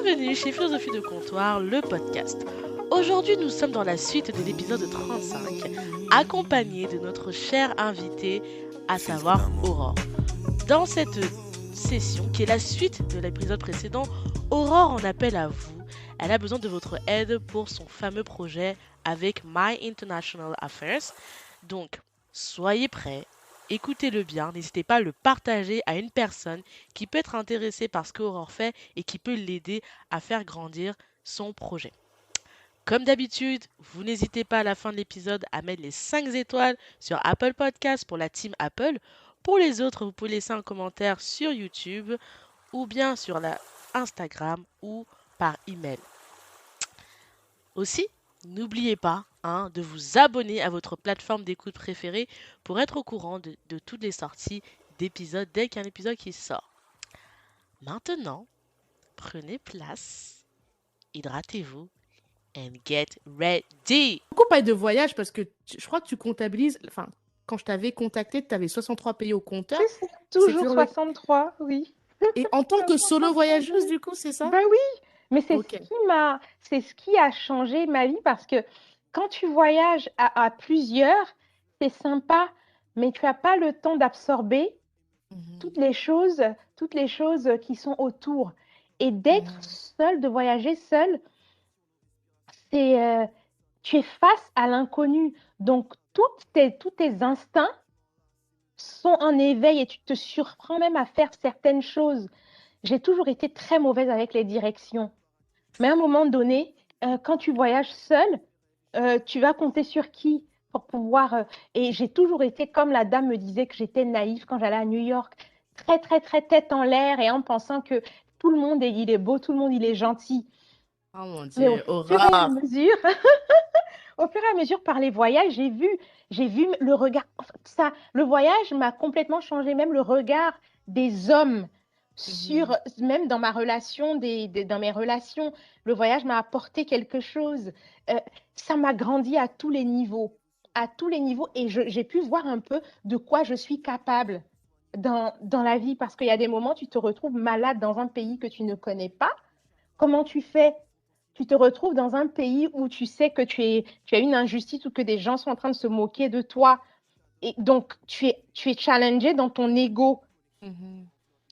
Bienvenue chez Philosophie de Comptoir, le podcast. Aujourd'hui, nous sommes dans la suite de l'épisode 35, accompagné de notre chère invitée, à savoir Aurore. Dans cette session, qui est la suite de l'épisode précédent, Aurore en appelle à vous. Elle a besoin de votre aide pour son fameux projet avec My International Affairs. Donc, soyez prêts. Écoutez-le bien, n'hésitez pas à le partager à une personne qui peut être intéressée par ce qu'Aurore fait et qui peut l'aider à faire grandir son projet. Comme d'habitude, vous n'hésitez pas à la fin de l'épisode à mettre les 5 étoiles sur Apple Podcast pour la team Apple. Pour les autres, vous pouvez laisser un commentaire sur YouTube ou bien sur la Instagram ou par email. Aussi, n'oubliez pas de vous abonner à votre plateforme d'écoute préférée pour être au courant de toutes les sorties d'épisodes dès qu'il y a un épisode qui sort. Maintenant, prenez place, hydratez-vous and get ready. Beaucoup parler de voyage parce que je crois que tu comptabilises, enfin, quand je t'avais contacté, tu avais 63 pays au compteur. C'est toujours 63, oui. Et en tant que solo voyageuse, du coup, c'est ça? Ben oui, mais c'est Ok. ce qui a changé ma vie parce que quand tu voyages à plusieurs, c'est sympa, mais tu n'as pas le temps d'absorber toutes les choses qui sont autour. Et d'être seule, de voyager seule, c'est tu es face à l'inconnu. Donc, tous tes instincts sont en éveil et tu te surprends même à faire certaines choses. J'ai toujours été très mauvaise avec les directions. Mais à un moment donné, quand tu voyages seule, tu vas compter sur qui pour pouvoir... et j'ai toujours été, comme la dame me disait que j'étais naïve quand j'allais à New York, très, très, très tête en l'air et en pensant que tout le monde, il est beau, tout le monde, il est gentil. Oh mon Mais Dieu, au fur et à horreur! mesure, au fur et à mesure, par les voyages, j'ai vu le regard. Ça, le voyage m'a complètement changé, même le regard des hommes sur, même dans ma relation, dans mes relations. Le voyage m'a apporté quelque chose. Ça m'a grandi à tous les niveaux, et j'ai pu voir un peu de quoi je suis capable dans la vie, parce qu'il y a des moments, tu te retrouves malade dans un pays que tu ne connais pas. Comment tu fais? Tu te retrouves dans un pays où tu sais que tu as une injustice ou que des gens sont en train de se moquer de toi. Et donc, tu es challengé dans ton ego.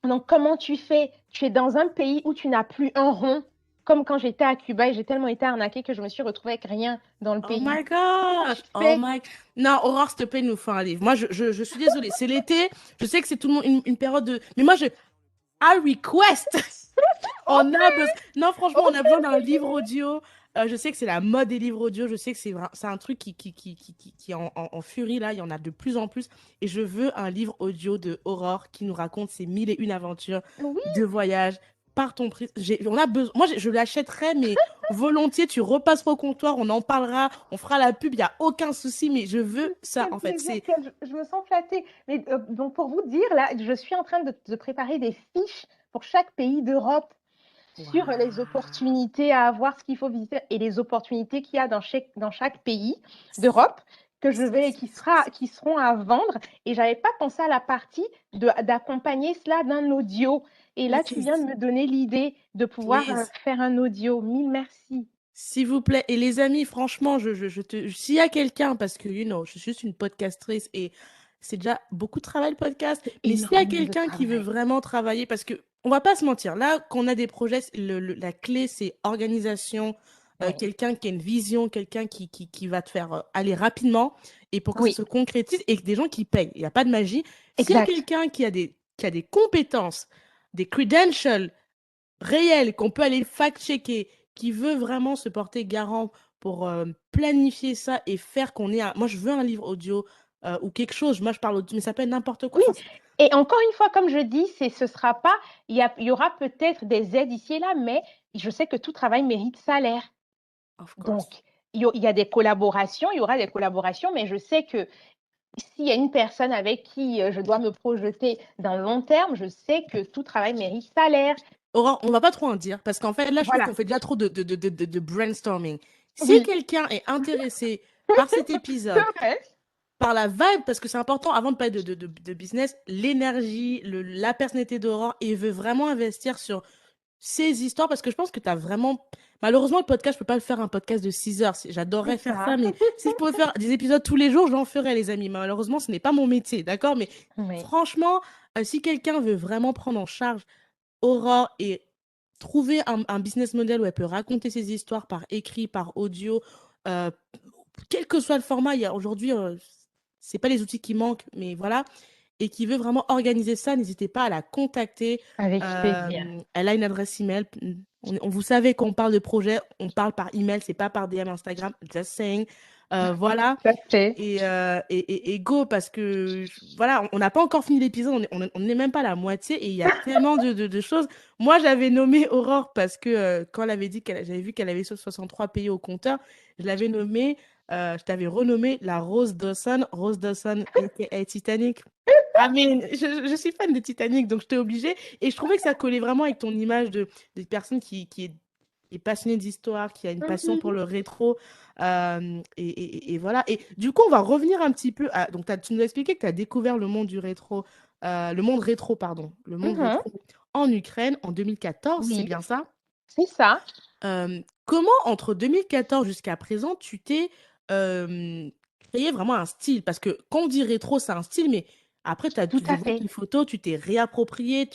Donc, comment tu fais? Tu es dans un pays où tu n'as plus un rond, comme quand j'étais à Cuba et j'ai tellement été arnaquée que je me suis retrouvée avec rien dans le Oh pays. my Comment gosh! tu Oh fais? my... Non, Aurore, s'il te plaît, nous faut un livre. Moi, je suis désolée. C'est l'été. Je sais que c'est tout le monde une période de... Mais moi, I request! On a besoin... Non, franchement, on a besoin d'un livre audio. Je sais que c'est la mode des livres audio. Je sais que c'est un truc qui est en furie, là. Il y en a de plus en plus. Et je veux un livre audio de Aurore qui nous raconte ses mille et une aventures Oui, de voyage par ton prix. On a besoin... Moi, je l'achèterais, mais volontiers, tu repasseras au comptoir, on en parlera, on fera la pub, il n'y a aucun souci, mais je veux ça, quel en fait. plaisir, je me sens flattée. Mais donc, pour vous dire, là, je suis en train de préparer des fiches pour chaque pays d'Europe sur les opportunités à avoir, ce qu'il faut visiter et les opportunités qu'il y a dans chaque pays d'Europe qui seront à vendre. Et je n'avais pas pensé à la partie d'accompagner cela d'un audio. Et là, tu viens de me donner l'idée de pouvoir faire un audio. Mille merci. S'il vous plaît. Et les amis, franchement, s'il y a quelqu'un, parce que, je suis juste une podcastrice et c'est déjà beaucoup de travail le podcast, mais s'il y a Énormément de quelqu'un qui veut travail. vraiment travailler, parce que on va pas se mentir, là, quand on a des projets, la clé, c'est organisation, Oui. quelqu'un qui a une vision, quelqu'un qui va te faire aller rapidement et pour que ça Oui, se concrétise et que des gens qui payent. Il n'y a pas de magie. S'il y a exact. quelqu'un qui a des compétences, des credentials réel, qu'on peut aller fact-checker, qui veut vraiment se porter garant pour planifier ça et faire qu'on ait un... Moi, je veux un livre audio ou quelque chose. Moi, je parle audio, mais ça peut être n'importe quoi. Oui. Enfin, Et encore une fois, comme je dis, ce sera pas, il y aura peut-être des aides ici et là, mais je sais que tout travail mérite salaire. of course. Donc, il y a des collaborations, il y aura des collaborations, mais je sais que s'il y a une personne avec qui je dois me projeter dans le long terme, je sais que tout travail mérite salaire. Aurore, on va pas trop en dire, parce qu'en fait, là, je trouve Voilà. qu'on fait déjà trop de brainstorming. Si Oui, quelqu'un est intéressé par cet c'est épisode, vrai. par la vibe, parce que c'est important, avant de parler de business, l'énergie, la personnalité d'Aurore, et veut vraiment investir sur ces histoires, parce que je pense que tu as vraiment... Malheureusement, le podcast, je peux pas le faire un podcast de 6 heures. J'adorerais C'est faire ça. ça, mais si je pouvais faire des épisodes tous les jours, j'en ferais, les amis. Malheureusement, ce n'est pas mon métier, d'accord? Mais Oui. franchement, si quelqu'un veut vraiment prendre en charge Aurore et trouver un business model où elle peut raconter ses histoires par écrit, par audio, euh, quel que soit le format, il y a aujourd'hui, c'est pas les outils qui manquent, mais voilà, et qui veut vraiment organiser ça, n'hésitez pas à la contacter. Avec plaisir. Elle a une adresse email. Vous savez, quand on parle de projet, on parle par email, c'est pas par DM Instagram. Just saying. Voilà. Tout à fait. Et go, parce que voilà, on n'a pas encore fini l'épisode, on n'est même pas à la moitié et il y a tellement de choses. Moi, j'avais nommé Aurore parce que quand elle avait dit j'avais vu qu'elle avait 63 pays au compteur, je l'avais nommée, je t'avais renommé la Rose Dawson, aka Titanic. Ah, mais je suis fan de Titanic, donc j'étais obligée. Et je trouvais que ça collait vraiment avec ton image de personne qui est passionnée d'histoire, qui a une passion pour Mhm. le rétro. Et voilà. Et du coup, on va revenir un petit peu à... Donc, tu nous as expliqué que tu as découvert le monde du rétro, le monde rétro, pardon, le monde Mhm. rétro en Ukraine en 2014, c'est Oui, bien ça? c'est ça. Comment, entre 2014 jusqu'à présent, tu t'es euh, créé vraiment un style? Parce que quand on dit rétro, c'est un style, mais après, Tout je à vois fait. tes photos, tu t'es réapproprié,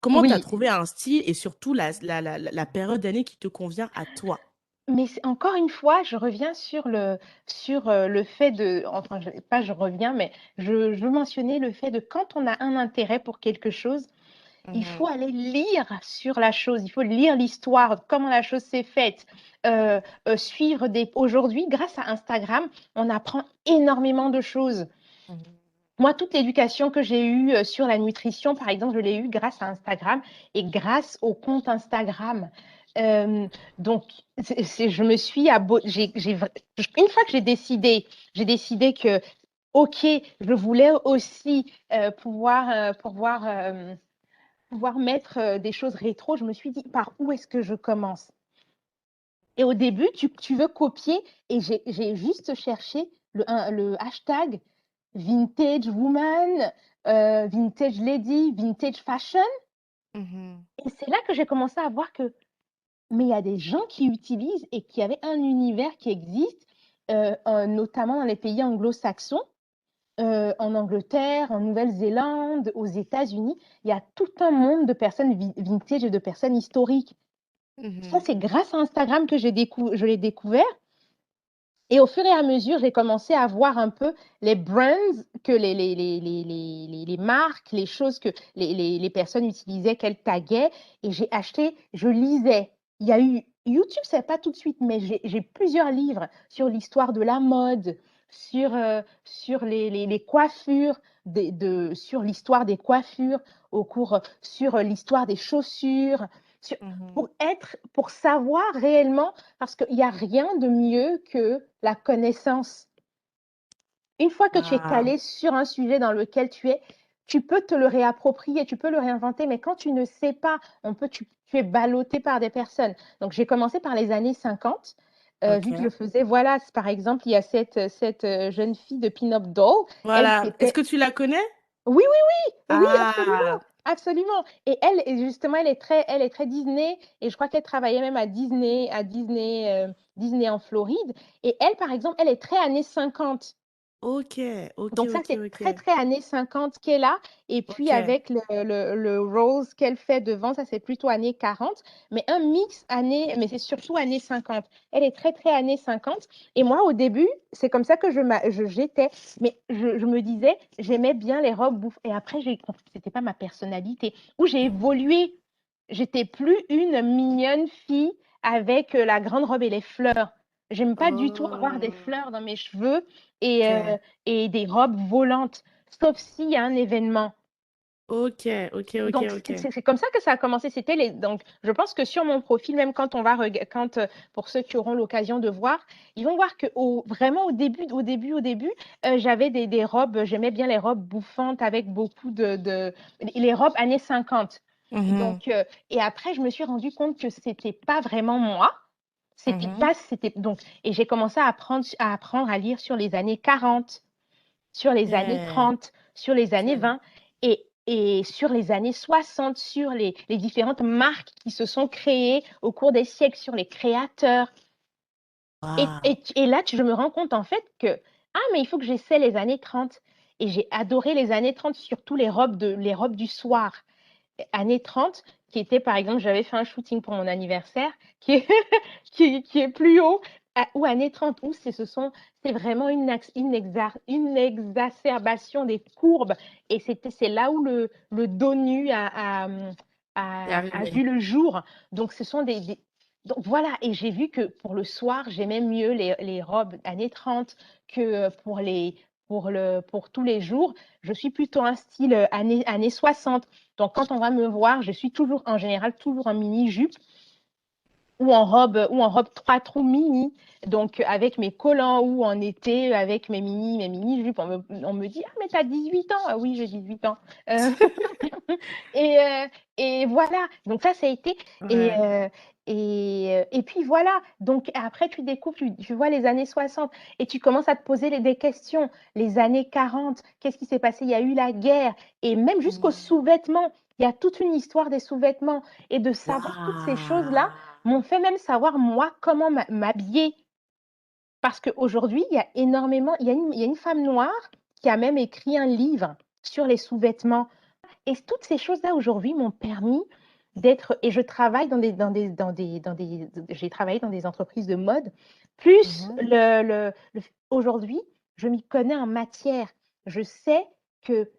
comment tu as Oui, trouvé un style et surtout la période d'année qui te convient à toi? mais encore une fois, je reviens sur le fait de, enfin, pas je reviens, mais je mentionnais le fait de quand on a un intérêt pour quelque chose, il faut Mhm. aller lire sur la chose, il faut lire l'histoire, comment la chose s'est faite, suivre des... Aujourd'hui, grâce à Instagram, on apprend énormément de choses. Mhm. Moi, toute l'éducation que j'ai eue sur la nutrition, par exemple, je l'ai eue grâce à Instagram et grâce au compte Instagram. Euh, donc, je me suis une fois que j'ai décidé que, OK, je voulais aussi pouvoir mettre des choses rétro. Je me suis dit, par où est-ce que je commence? Et au début, tu veux copier et j'ai juste cherché le hashtag vintage woman, vintage lady, vintage fashion. Mhm. Et c'est là que j'ai commencé à voir que, mais il y a des gens qui utilisent et qui avaient un univers qui existe, notamment dans les pays anglo-saxons, en Angleterre, en Nouvelle-Zélande, aux États-Unis. Il y a tout un monde de personnes vintage et de personnes historiques. Ça, Mhm. c'est grâce à Instagram que je l'ai découvert. Et au fur et à mesure, j'ai commencé à voir un peu les brands que les marques, les choses que les personnes utilisaient, qu'elles taguaient. Et j'ai acheté, je lisais. Il y a eu YouTube, c'est pas tout de suite, mais j'ai plusieurs livres sur l'histoire de la mode, sur les coiffures, sur l'histoire des coiffures, sur l'histoire des chaussures, sur- Mhm. pour savoir réellement parce qu'il n'y a rien de mieux que la connaissance. Une fois que tu es Ah. calé sur un sujet dans lequel tu es, tu peux te le réapproprier, tu peux le réinventer, mais quand tu ne sais pas, tu es ballotté par des personnes. Donc, j'ai commencé par les années 50, vu que je Ok. faisais, voilà, par exemple, il y a cette jeune fille de Pin-Up Doll, elle, Voilà. Est-ce c'était... que tu la connais? Oui, oui, oui, oui, absolument. Ah. Absolument. Et elle, justement, elle est très Disney, et je crois qu'elle travaillait même Disney en Floride. Et elle, par exemple, elle est très années 50. Ok, ok, Donc ça, ok, c'est ok. très, très années 50 qu'elle a. Et puis Ok. avec le rose qu'elle fait devant, ça, c'est plutôt années 40. Mais un mix mais c'est surtout années 50. Elle est très, très années 50. Et moi, au début, c'est comme ça que j'étais. Mais je me disais, j'aimais bien les robes bouffes. Et après, j'ai compris que ce n'était pas ma personnalité. Où j'ai évolué. J'étais plus une mignonne fille avec la grande robe et les fleurs. J'aime pas du tout avoir des Oh, fleurs dans mes cheveux. Et, ok. et des robes volantes, sauf s'il y a un événement. Ok, ok, ok, Donc, ok. c'est comme ça que ça a commencé. Donc, je pense que sur mon profil, même quand pour ceux qui auront l'occasion de voir, ils vont voir que vraiment au début, j'avais des robes, j'aimais bien les robes bouffantes avec beaucoup les robes années 50. Mhm, Donc, et après, je me suis rendu compte que c'était pas vraiment moi. mhm. Et j'ai commencé à apprendre à lire sur les années 40, sur les années Ok, 30, sur les années ok. 20. Et et sur les années 60, sur les différentes marques qui se sont créées au cours des siècles, sur les créateurs. Et là, je me rends compte en fait que, mais il faut que j'essaie les années 30. Et j'ai adoré les années 30, surtout les robes du soir. Années 30, qui était par exemple, j'avais fait un shooting pour mon anniversaire, qui est, qui est plus haut, ou années 30, où c'est vraiment une exacerbation des courbes. Et c'est là où le dos nu a vu le jour. Donc, ce sont donc voilà, et j'ai vu que pour le soir, j'aimais mieux les robes années 30 que pour tous les jours. Je suis plutôt un style années 60. Donc, quand on va me voir, je suis toujours, en général, toujours en mini-jupe ou en robe 3 trous mini. Donc, avec mes collants ou en été, avec mes mini-jupes. On me dit, mais t'as 18 ans. Ah oui, j'ai 18 ans. Et voilà. Donc, ça a été. Ouais. Et puis voilà, donc après tu découvres, tu vois les années 60 et tu commences à te poser des questions. Les années 40, qu'est-ce qui s'est passé? Il y a eu la guerre et même jusqu'aux sous-vêtements. Il y a toute une histoire des sous-vêtements et de savoir toutes ces choses-là m'ont fait même savoir moi comment m'habiller. Parce qu'aujourd'hui, il y a énormément, il y a une femme noire qui a même écrit un livre sur les sous-vêtements. Et toutes ces choses-là aujourd'hui m'ont permis d'être, et je travaille j'ai travaillé dans des entreprises de mode, plus aujourd'hui, je m'y connais en matière. Je sais que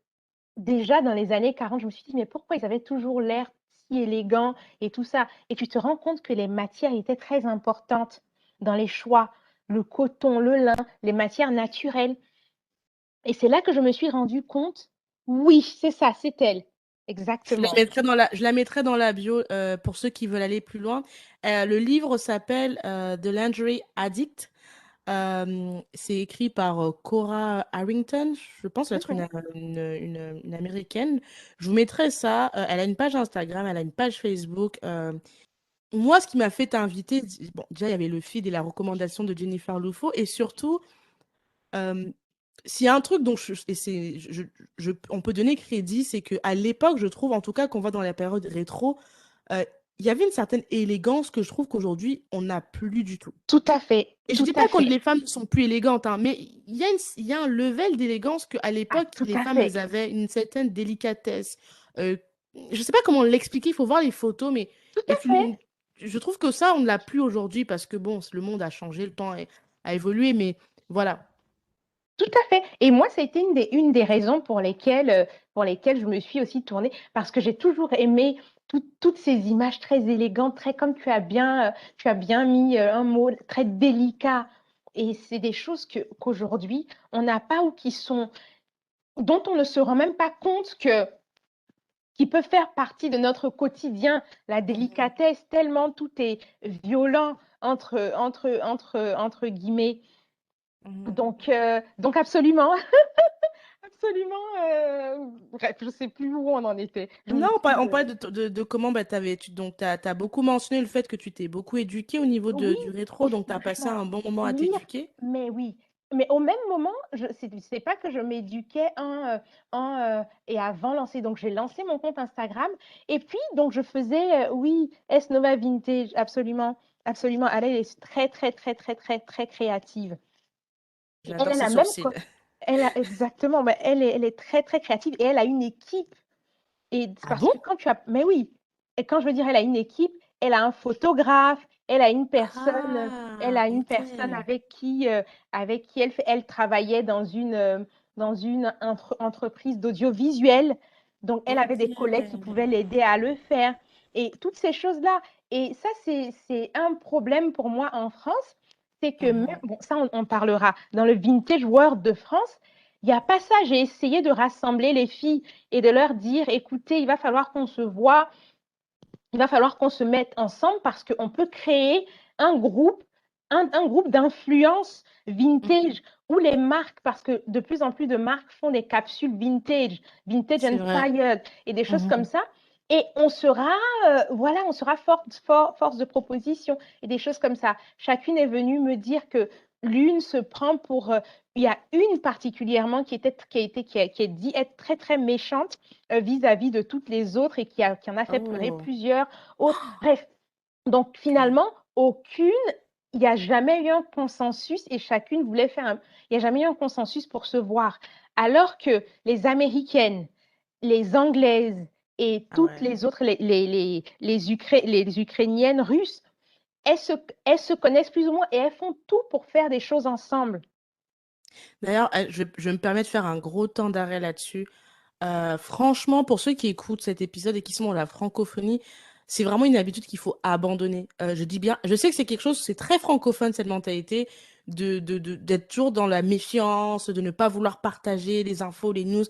déjà dans les années 40, je me suis dit, mais pourquoi ils avaient toujours l'air si élégants et tout ça? Et tu te rends compte que les matières étaient très importantes dans les choix, le coton, le lin, les matières naturelles. Et c'est là que je me suis rendu compte, oui, c'est ça, c'est elle. Exactement. Je la mettrai dans la bio pour ceux qui veulent aller plus loin. Le livre s'appelle The Lingerie Addict. C'est écrit par Cora Harrington, je pense être Mhm. une américaine. Je vous mettrai ça. Elle a une page Instagram, elle a une page Facebook. Moi, ce qui m'a fait t'inviter, bon, déjà, il y avait le feed et la recommandation de Jennifer Lufo, et surtout, euh, s'il y a un truc dont on peut donner crédit, c'est qu'à l'époque, je trouve, en tout cas, qu'on va dans la période rétro, euh, il y avait une certaine élégance que je trouve qu'aujourd'hui, on n'a plus du tout. Tout à fait, Et je tout dis à pas que fait. les femmes ne sont plus élégantes, hein, mais il y a un level d'élégance qu'à Ah, l'époque, tout les à femmes, elles fait, avaient une certaine délicatesse. Euh, je sais pas comment l'expliquer, il faut voir les photos, mais tout et à fait, je trouve que ça, on ne l'a plus aujourd'hui parce que bon, le monde a changé, le temps a évolué, mais voilà. tout à fait. Et moi, ça a été une des raisons pour lesquelles je me suis aussi tournée, parce que j'ai toujours aimé toutes ces images très élégantes, très comme tu as bien mis un mot très délicat. Et c'est des choses qu'aujourd'hui, on n'a pas ou dont on ne se rend même pas compte qui peuvent faire partie de notre quotidien. La délicatesse, tellement tout est violent entre guillemets. Mhm. Donc absolument, absolument. Bref, je ne sais plus où on en était. Je me Non, suis. on parle de comment bah, donc t'as beaucoup mentionné le fait que tu t'es beaucoup éduqué au niveau Oui, du rétro, donc tu as passé franchement, un bon moment à lire, t'éduquer. mais oui. Mais au même moment, c'est pas que je m'éduquais et avant lancer. Donc, j'ai lancé mon compte Instagram. Et puis, donc, je faisais, oui, S Nova Vintage, absolument, absolument. Elle est très, très, très, très, très, très créative. Et J'adore elle ses a même, sourcils. elle a exactement, mais elle est très, très créative et elle a une équipe. Et c'est Ah parce bon? que mais oui, et quand je veux dire elle a une équipe, elle a un photographe, elle Ah, a une ok. personne avec qui elle travaillait dans une entreprise d'audiovisuel. Donc, elle avait Ok. des collègues qui pouvaient l'aider à le faire. Et toutes ces choses-là. Et ça, c'est un problème pour moi en France. C'est que même, Mhm. bon, ça, on parlera. Dans le Vintage World de France, il n'y a pas ça. J'ai essayé de rassembler les filles et de leur dire, écoutez, il va falloir qu'on se voit, il va falloir qu'on se mette ensemble parce qu'on peut créer un groupe, un groupe d'influence Mhm. vintage où les marques, parce que de plus en plus de marques font des capsules vintage, vintage C'est vrai. inspired et des choses comme Mhm. ça. Et on sera force de proposition et des choses comme ça. Chacune est venue me dire que l'une se prend pour. Il y a une particulièrement qui a dit être très, très méchante vis-à-vis de toutes les autres et qui en a fait pleurer Oh. plusieurs autres. Bref, donc finalement, il n'y a jamais eu un consensus et chacune voulait faire il n'y a jamais eu un consensus pour se voir. Alors que les Américaines, les Anglaises et toutes Ouais. les autres, les Ukrainiennes, Russes, elles se connaissent plus ou moins et elles font tout pour faire des choses ensemble. D'ailleurs, je me permets de faire un gros temps d'arrêt là-dessus. Franchement, pour ceux qui écoutent cet épisode et qui sont dans la francophonie, c'est vraiment une habitude qu'il faut abandonner. Je dis bien, je sais que c'est quelque chose, c'est très francophone cette mentalité d'être toujours dans la méfiance, de ne pas vouloir partager les infos, les news.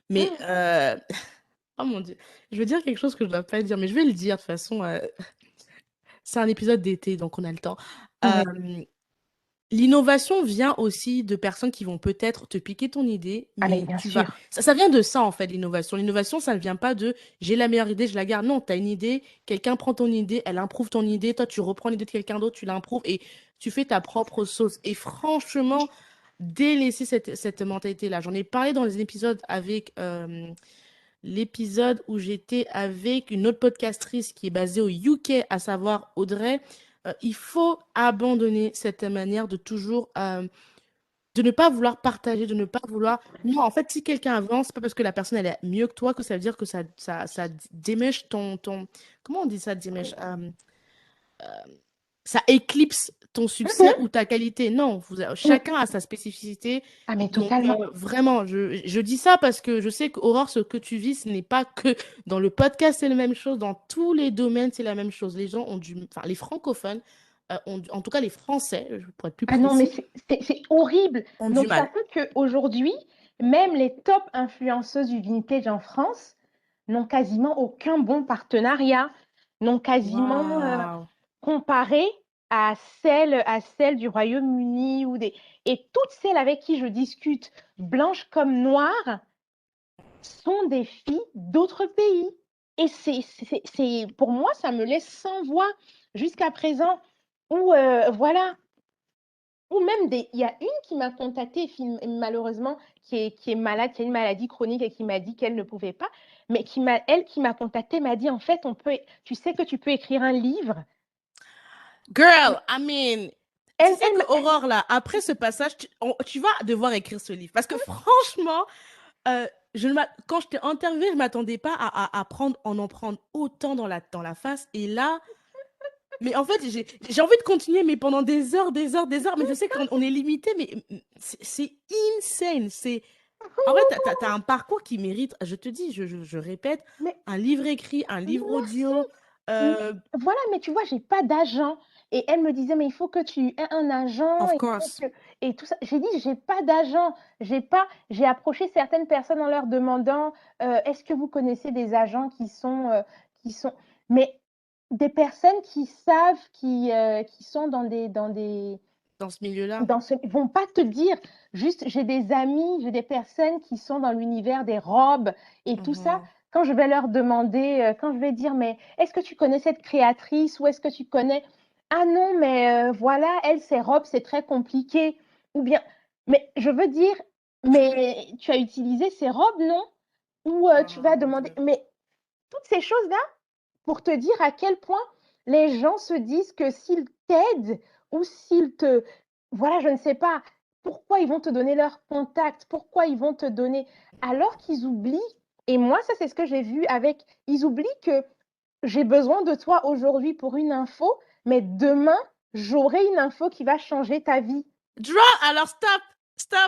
Mais, oh mon Dieu, je veux dire quelque chose que je ne dois pas dire, mais je vais le dire de toute façon. C'est un épisode d'été, donc on a le temps. Ouais. Euh, L'innovation vient aussi de personnes qui vont peut-être te piquer ton idée, Ah, mais mais bien tu vas. sûr. Ça vient de ça, en fait, l'innovation. L'innovation, ça ne vient pas de j'ai la meilleure idée, je la garde. Non, tu as une idée, quelqu'un prend ton idée, elle improuve ton idée, toi, tu reprends l'idée de quelqu'un d'autre, tu l'improuves et tu fais ta propre sauce. Et franchement, délaisser cette mentalité-là. J'en ai parlé dans les épisodes avec l'épisode où j'étais avec une autre podcastrice qui est basée au UK, à savoir Audrey. Il faut abandonner cette manière de toujours, de ne pas vouloir partager, de ne pas vouloir. Non, en fait, si quelqu'un avance, c'est pas parce que la personne elle est mieux que toi que ça veut dire que ça démêche comment on dit ça, démêche? Ça éclipse ton succès Mhm. ou ta qualité. Non, Mm. chacun a sa spécificité. Ah, mais Donc, totalement. vraiment, je dis ça parce que je sais qu'Aurore, ce que tu vis, ce n'est pas que dans le podcast, c'est la même chose. Dans tous les domaines, c'est la même chose. Les gens ont enfin, les francophones, en tout cas les Français, pour être plus Ah non, mais précis, c'est horrible. ont du Donc, ça mal. fait qu'aujourd'hui, même les top influenceuses du vintage en France n'ont quasiment aucun bon partenariat, n'ont quasiment Waouh. comparé à celles du Royaume-Uni et toutes celles avec qui je discute, blanches comme noires, sont des filles d'autres pays. Et pour moi, ça me laisse sans voix jusqu'à présent. Ou voilà, ou même il y a une qui m'a contactée, malheureusement, qui est malade, qui a une maladie chronique et qui m'a dit qu'elle ne pouvait pas, mais elle qui m'a contactée m'a dit, en fait, tu sais que tu peux écrire un livre. Girl, I mean, tu Elle, sais que Aurore, là, après ce passage, tu vas devoir écrire ce livre. Parce que franchement, quand je t'ai interviewé, je m'attendais pas à en prendre autant dans la face. Et là, mais en fait, j'ai envie de continuer, mais pendant des heures, des heures, des heures. Mais je sais qu'on est limité, mais c'est insane. En fait, t'as un parcours qui mérite, je te dis, je répète, mais un livre écrit, un livre merci. audio. M- euh, Voilà, mais tu vois, j'ai pas d'agent. Et elle me disait, mais il faut que tu aies un agent. of course. Et tout ça. J'ai dit, j'ai pas d'agent. J'ai approché certaines personnes en leur demandant, est-ce que vous connaissez des agents qui sont, mais des personnes qui savent, qui sont Dans ce milieu-là. ils vont pas te dire, juste, j'ai des amis, j'ai des personnes qui sont dans l'univers des robes et tout ça. Mhm. Quand je vais leur demander, quand je vais dire, mais est-ce que tu connais cette créatrice ou est-ce que tu connais? Ah non, mais voilà, elle, ses robes, c'est très compliqué. Ou bien, mais je veux dire, mais tu as utilisé ces robes, non? Ou tu Oh vas mon demander, Dieu. mais toutes ces choses-là pour te dire à quel point les gens se disent que s'ils t'aident ou s'ils te... Voilà, je ne sais pas pourquoi ils vont te donner leur contact, pourquoi ils vont te donner, alors qu'ils oublient, et moi, ça c'est ce que j'ai vu avec, ils oublient que j'ai besoin de toi aujourd'hui pour une info, mais demain, j'aurai une info qui va changer ta vie. Alors, stop.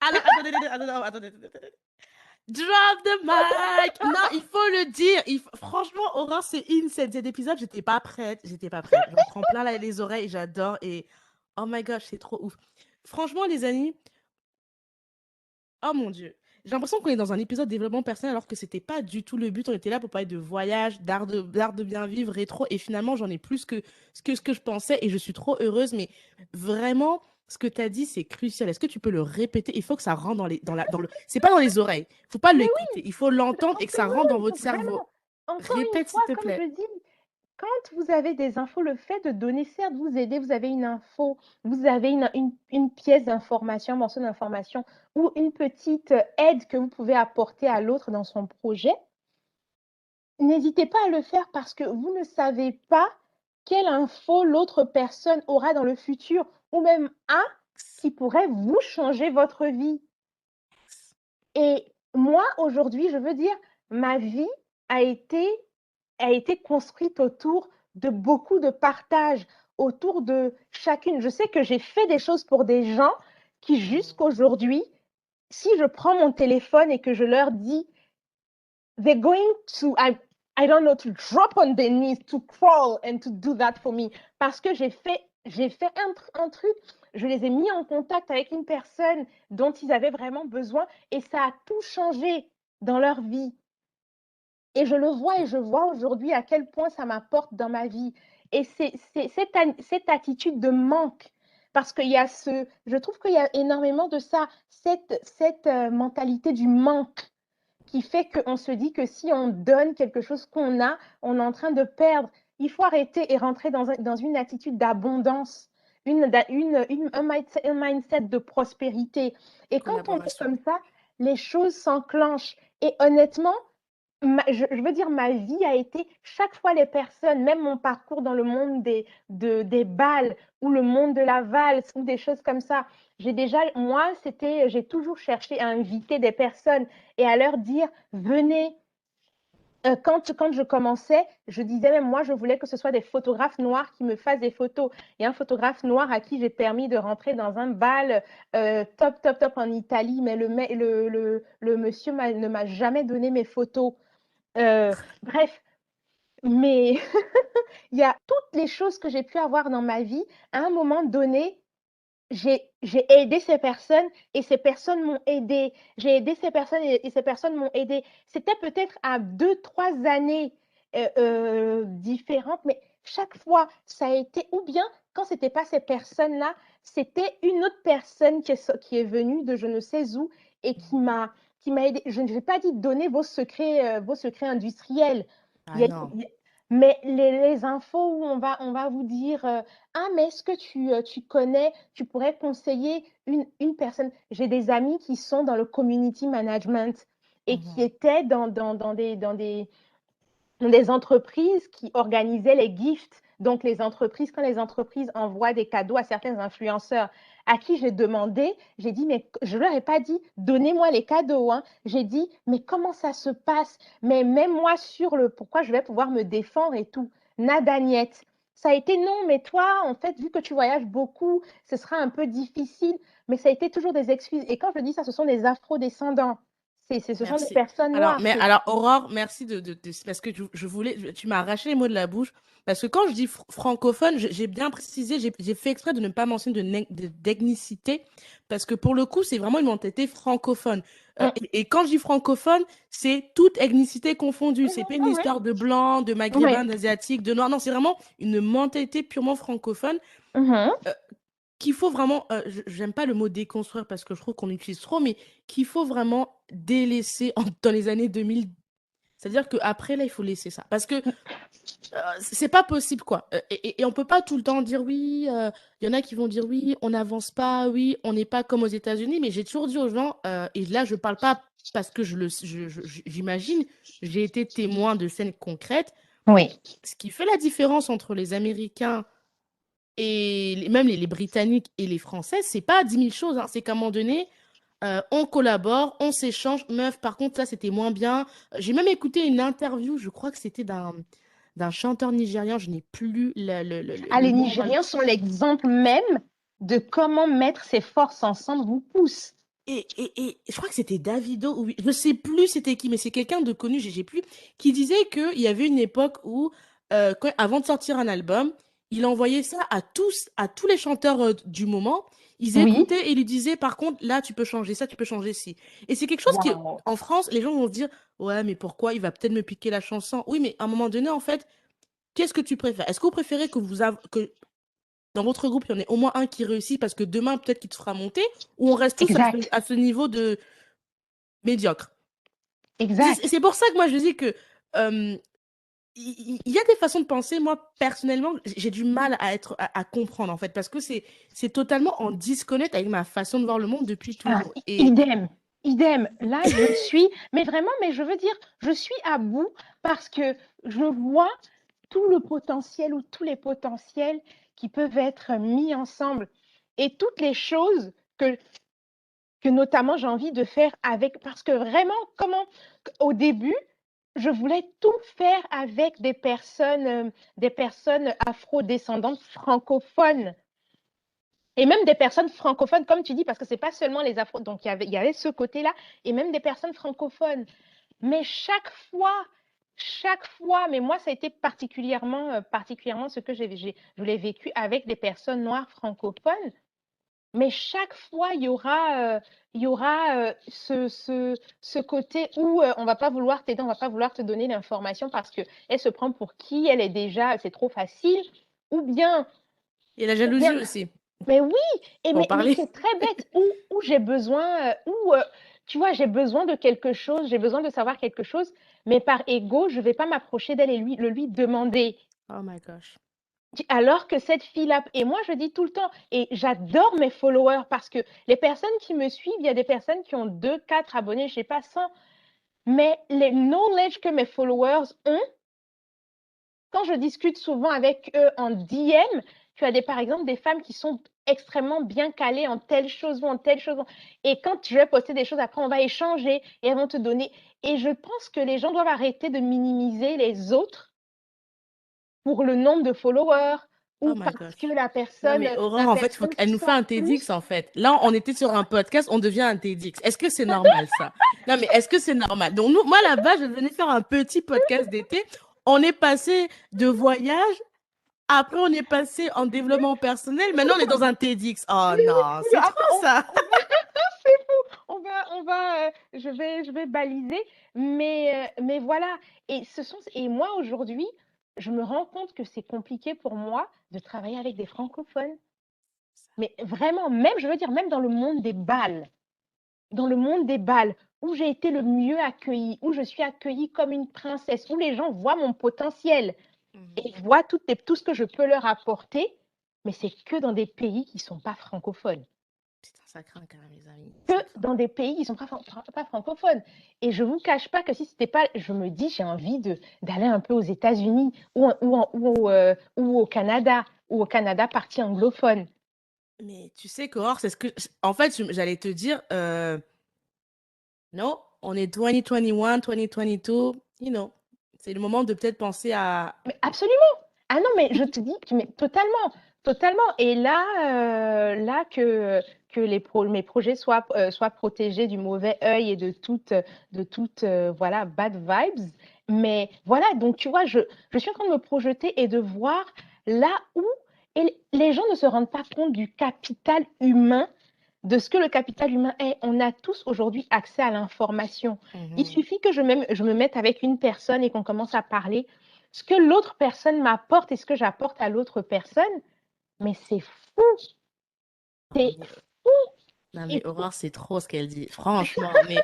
Alors, attendez. Drop the mic. Non, il faut le dire. Franchement, Aurore, c'est insane. Cet épisode, j'étais pas prête. J'en prends plein les oreilles. J'adore. Et oh my gosh, c'est trop ouf. Franchement, les amis, oh mon Dieu. J'ai l'impression qu'on est dans un épisode développement personnel alors que c'était pas du tout le but. On était là pour parler de voyage, d'art de bien vivre, rétro. Et finalement, j'en ai plus que ce que je pensais et je suis trop heureuse. Mais vraiment, ce que tu as dit, c'est crucial. Est-ce que tu peux le répéter? Il faut que ça rentre c'est pas dans les oreilles. Faut pas Mais l'écouter. Il faut l'entendre et que ça rentre dans oui, votre cerveau. vraiment, encore une Répète, s'il fois, te comme je plaît. dis, quand vous avez des infos, le fait de donner, certes, vous aidez, vous avez une info, vous avez une pièce d'information, morceau d'information ou une petite aide que vous pouvez apporter à l'autre dans son projet, n'hésitez pas à le faire parce que vous ne savez pas quelle info l'autre personne aura dans le futur ou même un qui pourrait vous changer votre vie. Et moi, aujourd'hui, je veux dire, ma vie a été construite autour de beaucoup de partage, autour de chacune. Je sais que j'ai fait des choses pour des gens qui, jusqu'aujourd'hui, si je prends mon téléphone et que je leur dis, they're going to, I don't know, to drop on their knees, to crawl and to do that for me. Parce que j'ai fait un truc, je les ai mis en contact avec une personne dont ils avaient vraiment besoin et ça a tout changé dans leur vie. Et je le vois et je vois aujourd'hui à quel point ça m'apporte dans ma vie. Et c'est cette attitude de manque. Parce qu'il y a je trouve qu'il y a énormément de ça, cette mentalité du manque qui fait qu'on se dit que si on donne quelque chose qu'on a, on est en train de perdre. Il faut arrêter et rentrer dans une attitude d'abondance, un mindset de prospérité. Et quand on est comme ça, les choses s'enclenchent. Et honnêtement, je veux dire, ma vie a été, chaque fois les personnes, même mon parcours dans le monde des balles ou le monde de la valse ou des choses comme ça, j'ai toujours cherché à inviter des personnes et à leur dire, venez. Quand je commençais, je disais même, moi, je voulais que ce soit des photographes noirs qui me fassent des photos. Il y a un photographe noir à qui j'ai permis de rentrer dans un bal top en Italie, mais le monsieur ne m'a jamais donné mes photos. Bref, mais il y a toutes les choses que j'ai pu avoir dans ma vie. À un moment donné, j'ai aidé ces personnes et ces personnes m'ont aidé. J'ai aidé ces personnes et ces personnes m'ont aidé. C'était peut-être à 2, 3 années différentes, mais chaque fois, ça a été, ou bien quand ce n'était pas ces personnes-là, c'était une autre personne qui est venue de je ne sais où et qui m'a aidé. Je ne vais pas dit donner vos secrets industriels. Ah Il y a- non. il y a- mais les infos où on va vous dire ah, mais est-ce que tu connais, tu pourrais conseiller une personne. J'ai des amis qui sont dans le community management et qui étaient dans des entreprises qui organisaient les gifts. Donc, quand les entreprises envoient des cadeaux à certains influenceurs, à qui j'ai demandé, j'ai dit, mais je ne leur ai pas dit, donnez-moi les cadeaux. Hein. J'ai dit, mais comment ça se passe? Mais même moi sur pourquoi je vais pouvoir me défendre et tout. Nada niet. Ça a été non, mais toi, en fait, vu que tu voyages beaucoup, ce sera un peu difficile. Mais ça a été toujours des excuses. Et quand je dis ça, ce sont des afro-descendants. Ce sont des Merci. personnes noires. Alors Aurore, merci parce que tu m'as arraché les mots de la bouche. Parce que quand je dis francophone, j'ai bien précisé, j'ai fait exprès de ne pas mentionner d'ethnicité, parce que pour le coup, c'est vraiment une mentalité francophone. Et quand je dis francophone, c'est toute ethnicité confondue. C'est pas une histoire de blanc, de maghrébin, d'asiatique, de noir. Non, c'est vraiment une mentalité purement francophone. Qu'il faut vraiment, j'aime pas le mot déconstruire parce que je trouve qu'on l'utilise trop, mais qu'il faut vraiment délaisser dans les années 2000. C'est-à-dire qu'après, là, il faut laisser ça. Parce que c'est pas possible, quoi. Et on peut pas tout le temps dire oui. Il y en a qui vont dire oui, on n'avance pas, oui, on n'est pas comme aux États-Unis. Mais j'ai toujours dit aux gens, et là, je parle pas parce que j'imagine, j'ai été témoin de scènes concrètes. Oui. Ce qui fait la différence entre les Américains et même les Britanniques et les Français, c'est pas 10 000 choses. Hein. C'est qu'à un moment donné, on collabore, on s'échange. Meuf, par contre, ça, c'était moins bien. J'ai même écouté une interview, je crois que c'était d'un chanteur nigérian, je n'ai plus Les nom. Nigériens sont l'exemple même de comment mettre ses forces ensemble vous pousse. Et je crois que c'était Davido, ou je ne sais plus c'était qui, mais c'est quelqu'un de connu, j'ai plus, qui disait qu'il y avait une époque où, avant de sortir un album, il envoyait ça à tous les chanteurs du moment. Ils Oui. écoutaient et ils lui disaient, par contre, là, tu peux changer ça, tu peux changer ci. Et c'est quelque chose qui, Wow. en France, les gens vont se dire, ouais, mais pourquoi il va peut-être me piquer la chanson? Oui, mais à un moment donné, en fait, qu'est-ce que tu préfères? Est-ce que vous préférez que dans votre groupe, il y en ait au moins un qui réussit parce que demain, peut-être qu'il te fera monter, ou on reste tous à ce niveau de médiocre. Exact. C'est pour ça que moi je dis que il y a des façons de penser, moi, personnellement, j'ai du mal à comprendre, en fait, parce que c'est totalement en disconnect avec ma façon de voir le monde depuis Ah, toujours. Et idem, idem. Là, je suis, mais vraiment, mais je veux dire, je suis à bout parce que je vois tout le potentiel ou tous les potentiels qui peuvent être mis ensemble et toutes les choses que notamment j'ai envie de faire avec, parce que vraiment, au début, je voulais tout faire avec des personnes afro-descendantes francophones. Et même des personnes francophones, comme tu dis, parce que c'est pas seulement les afro, donc il y avait ce côté-là, et même des personnes francophones. Mais chaque fois, mais moi, ça a été particulièrement ce que je l'ai vécu avec des personnes noires francophones. Mais chaque fois, il y aura ce côté où on va pas vouloir t'aider, on va pas vouloir te donner l'information parce que elle se prend pour qui elle est déjà, c'est trop facile. Ou bien, il y a la ou jalousie bien, aussi, mais oui, pour mais parler. c'est très bête, où j'ai besoin, tu vois, j'ai besoin de quelque chose, j'ai besoin de savoir quelque chose, mais par ego, je vais pas m'approcher d'elle et le lui demander. Oh my gosh. Alors que cette fille-là, et moi je dis tout le temps, et j'adore mes followers parce que les personnes qui me suivent, il y a des personnes qui ont 2, 4 abonnés, je sais pas, 100, mais les knowledge que mes followers ont, quand je discute souvent avec eux en DM, tu as par exemple des femmes qui sont extrêmement bien calées en telle chose ou en telle chose. Et quand je vais poster des choses, après on va échanger et elles vont te donner. Et je pense que les gens doivent arrêter de minimiser les autres pour le nombre de followers Oh ou my parce que gosh. Non, mais Aurore, la en fait, il faut personne qu'elle nous fasse soit un TEDx, plus. en fait. Là, on était sur un podcast, on devient un TEDx. Est-ce que c'est normal, ça? Non, mais est-ce que c'est normal? Donc, nous, moi, là-bas, je venais faire un petit podcast d'été. On est passé de voyage, après, on est passé en développement personnel. Maintenant, on est dans un TEDx. Oh non, Oui, c'est trop après, ça. c'est fou. Je vais baliser, mais voilà. Et moi aujourd'hui, je me rends compte que c'est compliqué pour moi de travailler avec des francophones. Mais vraiment, même, je veux dire, même dans le monde des balles, où j'ai été le mieux accueillie, où je suis accueillie comme une princesse, où les gens voient mon potentiel et Mhm. voient tout ce que je peux leur apporter, mais c'est que dans des pays qui ne sont pas francophones. Putain, ça craint quand même, les amis. Que Ça craint. dans des pays qui ne sont pas francophones. Et je ne vous cache pas que si c'était pas, je me dis, j'ai envie d'aller un peu aux États-Unis ou au Canada, partie anglophone. Mais tu sais qu'Aurore, c'est ce que... En fait, j'allais te dire, non, on est 2021, 2022, you know. C'est le moment de peut-être penser à... Mais absolument. Ah non, mais je te dis, mais totalement, totalement. Et là que mes projets soient protégés du mauvais œil et de toute voilà, bad vibes. Mais voilà, donc tu vois, je suis en train de me projeter et de voir là où et les gens ne se rendent pas compte du capital humain, de ce que le capital humain est. On a tous aujourd'hui accès à l'information. Il Mhm. suffit que je me mette avec une personne et qu'on commence à parler ce que l'autre personne m'apporte et ce que j'apporte à l'autre personne, mais c'est fou, Non, c'est mais, fou. non, mais Et Aurore, c'est trop ce qu'elle dit. Franchement, mais...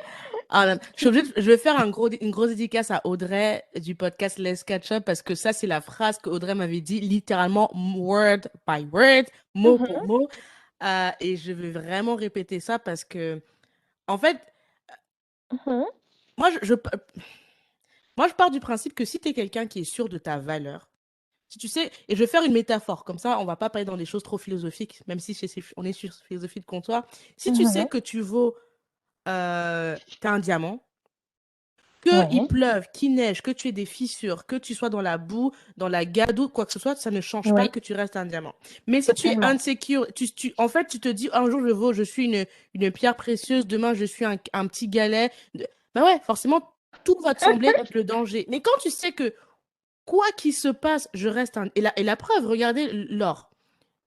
Ah, non, je vais faire une grosse dédicace à Audrey du podcast Let's Catch Up parce que ça, c'est la phrase que Audrey m'avait dit littéralement word by word, mot pour Mhm, mot. Et je veux vraiment répéter ça parce que, en fait, mhm, moi, moi, je pars du principe que si tu es quelqu'un qui est sûr de ta valeur, si tu sais, et je vais faire une métaphore, comme ça, on va pas parler dans des choses trop philosophiques, même si on est sur philosophie de comptoir. Si tu sais mhm. que tu vaux, t'as un diamant, qu'il Ouais, pleuve, qu'il neige, que tu aies des fissures, que tu sois dans la boue, dans la gadoue, quoi que ce soit, ça ne change pas oui, que tu restes un diamant. Mais si tu es totalement. insecure, en fait, tu te dis, un jour je suis une pierre précieuse, demain je suis un petit galet. Ben ouais, forcément, tout va te sembler être le danger. Mais quand tu sais que quoi qu'il se passe, je reste un... Et la preuve, regardez l'or.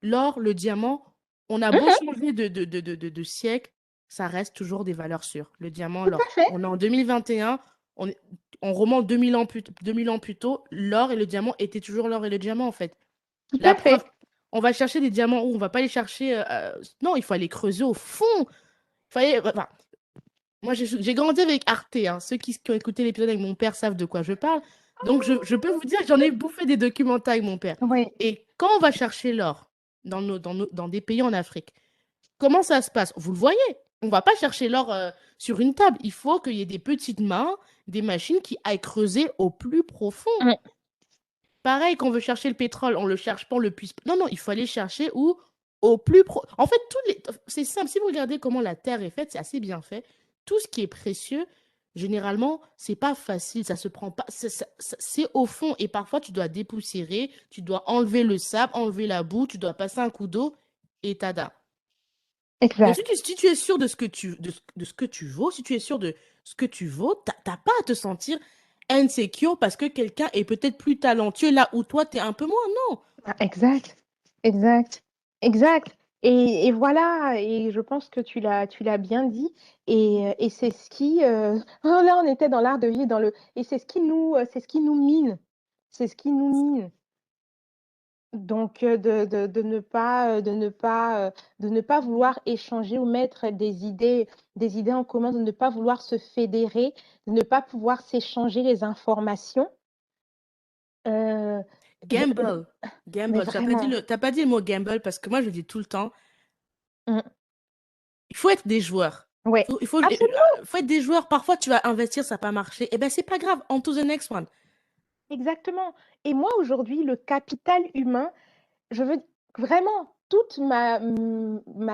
L'or, le diamant, on a beau Mhm, changer de siècle, ça reste toujours des valeurs sûres. Le diamant, tout l'or. à fait, On est en 2021, on, est- on remonte 2000 ans plus tôt, l'or et le diamant étaient toujours l'or et le diamant, en fait. tout La à preuve, fait. on va chercher des diamants où on va pas les chercher... non, il faut aller creuser au fond. Enfin, moi, j'ai grandi avec Arte, hein. Ceux qui ont écouté l'épisode avec mon père savent de quoi je parle. Donc, je peux vous dire que j'en ai bouffé des documentaires avec mon père. Oui, Et quand on va chercher l'or dans des pays en Afrique, comment ça se passe? Vous le voyez, on va pas chercher l'or sur une table. Il faut qu'il y ait des petites mains, des machines qui aillent creuser au plus profond. mm, Pareil, quand on veut chercher le pétrole, on le cherche pas, on le puise pas. Non, non, il faut aller chercher où? Au plus profond. En fait, c'est simple. Si vous regardez comment la Terre est faite, c'est assez bien fait. Tout ce qui est précieux, généralement, c'est pas facile. Ça se prend pas. C'est au fond. Et parfois, tu dois dépoussiérer, tu dois enlever le sable, enlever la boue, tu dois passer un coup d'eau et tada. Donc, exact. si tu es sûr de ce que tu vaux, si tu es sûr de ce que tu vaux, t'as pas à te sentir insecure parce que quelqu'un est peut-être plus talentueux là où toi, tu es un peu moins. Non. Ah, exact, exact, exact. Et voilà, et je pense que tu l'as bien dit. Et c'est ce qui, oh, là, on était dans l'art de vivre, et c'est ce qui nous mine. C'est ce qui nous mine. Donc, de ne pas vouloir échanger ou mettre des idées en commun, de ne pas vouloir se fédérer, de ne pas pouvoir s'échanger les informations. Euh, de- de- Gamble. mais Gamble. vraiment, T'as pas dit le mot gamble parce que moi, je le dis tout le temps. mm, Il faut être des joueurs. ouais, absolument. Faut être des joueurs. Parfois, tu vas investir, ça va pas marcher. Eh ben, c'est pas grave. On to the next one. Exactement. Et moi, aujourd'hui, le capital humain, je veux vraiment, toute ma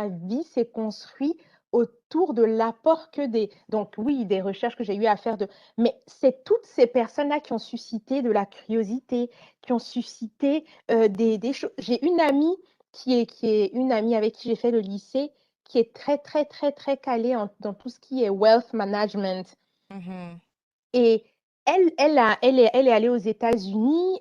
vie s'est construite autour de l'apport que donc oui, des recherches que j'ai eu à faire mais c'est toutes ces personnes-là qui ont suscité de la curiosité, qui ont suscité des choses. J'ai une amie qui est une amie avec qui j'ai fait le lycée, qui est très, très, très, très calée dans tout ce qui est wealth management. Mhm. Et elle est allée aux États-Unis,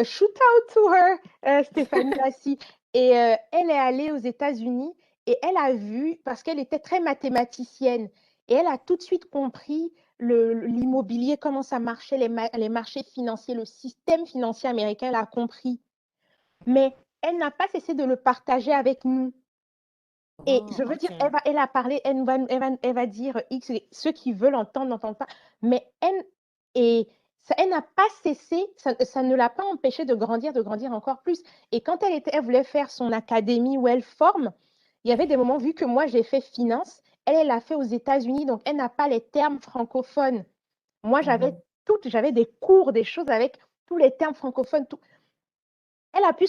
shoot out to her, Stéphanie Lassie. Et elle est allée aux États-Unis et elle a vu, parce qu'elle était très mathématicienne, et elle a tout de suite compris l'immobilier, comment ça marchait, les marchés financiers, le système financier américain, elle a compris. Mais elle n'a pas cessé de le partager avec nous. Et Oh, je veux dire, ok. elle a parlé, elle va dire X, et ceux qui veulent entendre n'entendent pas. Mais elle n'a pas cessé, ça ne l'a pas empêché de grandir encore plus. Et quand elle voulait faire son académie où elle forme, il y avait des moments, vu que moi j'ai fait finance, elle l'a fait aux États-Unis, donc elle n'a pas les termes francophones. Moi, Mhm. j'avais des cours, des choses avec tous les termes francophones, elle a pu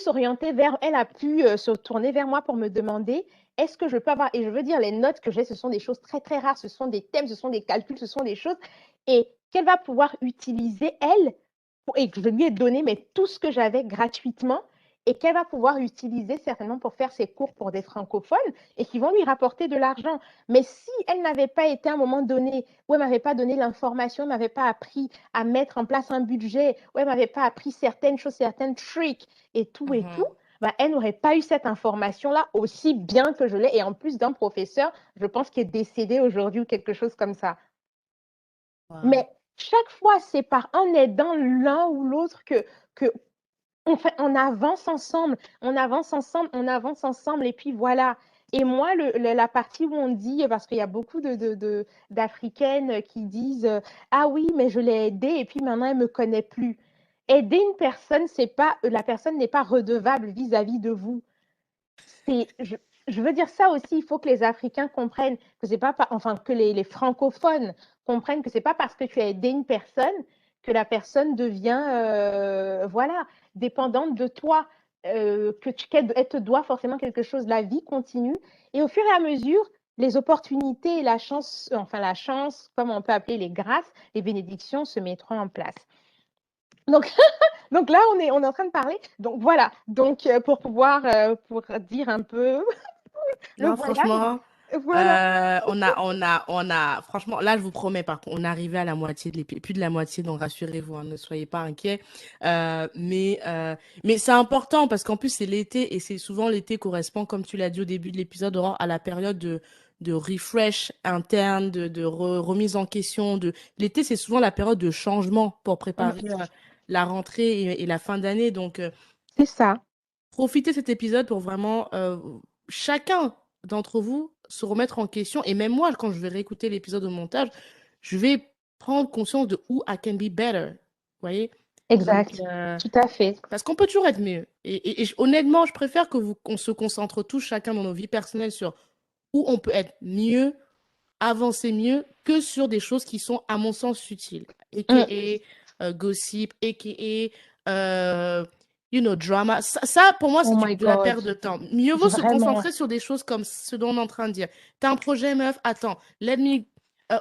elle a pu se tourner vers moi pour me demander est-ce que je peux avoir, et je veux dire, les notes que j'ai, ce sont des choses très, très rares, ce sont des thèmes, ce sont des calculs, ce sont des choses, et qu'elle va pouvoir utiliser, elle, et que je lui ai donné mais tout ce que j'avais gratuitement, et qu'elle va pouvoir utiliser certainement pour faire ses cours pour des francophones, et qui vont lui rapporter de l'argent. Mais si elle n'avait pas été à un moment donné, où elle ne m'avait pas donné l'information, elle ne m'avait pas appris à mettre en place un budget, où elle ne m'avait pas appris certaines choses, certaines tricks, et tout, Mhm. bah, elle n'aurait pas eu cette information-là aussi bien que je l'ai. Et en plus d'un professeur, je pense qu'il est décédé aujourd'hui ou quelque chose comme ça. Wow. Mais chaque fois, c'est en aidant l'un ou l'autre que on avance ensemble, on avance ensemble, on avance ensemble. Et puis voilà. Et moi, la partie où on dit, parce qu'il y a beaucoup d'Africaines qui disent ah oui, mais je l'ai aidée et puis maintenant elle ne me connaît plus. Aider une personne, c'est pas, la personne n'est pas redevable vis-à-vis de vous. C'est, je veux dire ça aussi, il faut que les Africains comprennent que c'est pas, enfin, que les francophones comprennent que c'est pas parce que tu as aidé une personne que la personne devient, voilà, dépendante de toi, qu'elle te doit forcément quelque chose. La vie continue et au fur et à mesure, les opportunités et la chance, enfin la chance, comme on peut appeler les grâces, les bénédictions se mettront en place. Donc, donc là, on est en train de parler. Donc voilà. Donc pour dire un peu le Non, voyage, franchement, voilà. franchement, là, je vous promets, par contre, on est arrivé à la moitié de l'épisode, plus de la moitié, donc rassurez-vous, hein, ne soyez pas inquiets. Mais c'est important parce qu'en plus, c'est l'été et c'est souvent l'été correspond, comme tu l'as dit au début de l'épisode, Aurore, à la période de refresh interne, remise en question. L'été, c'est souvent la période de changement pour préparer la rentrée et la fin d'année. Donc, C'est ça. profitez de cet épisode pour vraiment chacun d'entre vous se remettre en question. Et même moi, quand je vais réécouter l'épisode au montage, je vais prendre conscience de où I can be better. voyez? Donc, Exact. Tout à fait. parce qu'on peut toujours être mieux. Honnêtement, je préfère qu'on se concentre tous, chacun dans nos vies personnelles, sur où on peut être mieux, avancer mieux, que sur des choses qui sont, à mon sens, futiles. Mm. A.K.A. gossip, a.k.a. Drama. Ça, pour moi, Oh c'est my de la God. perte de temps. Mieux vaut se Vraiment. concentrer sur des choses comme ce dont on est en train de dire. T'as un projet, meuf? Attends, let me...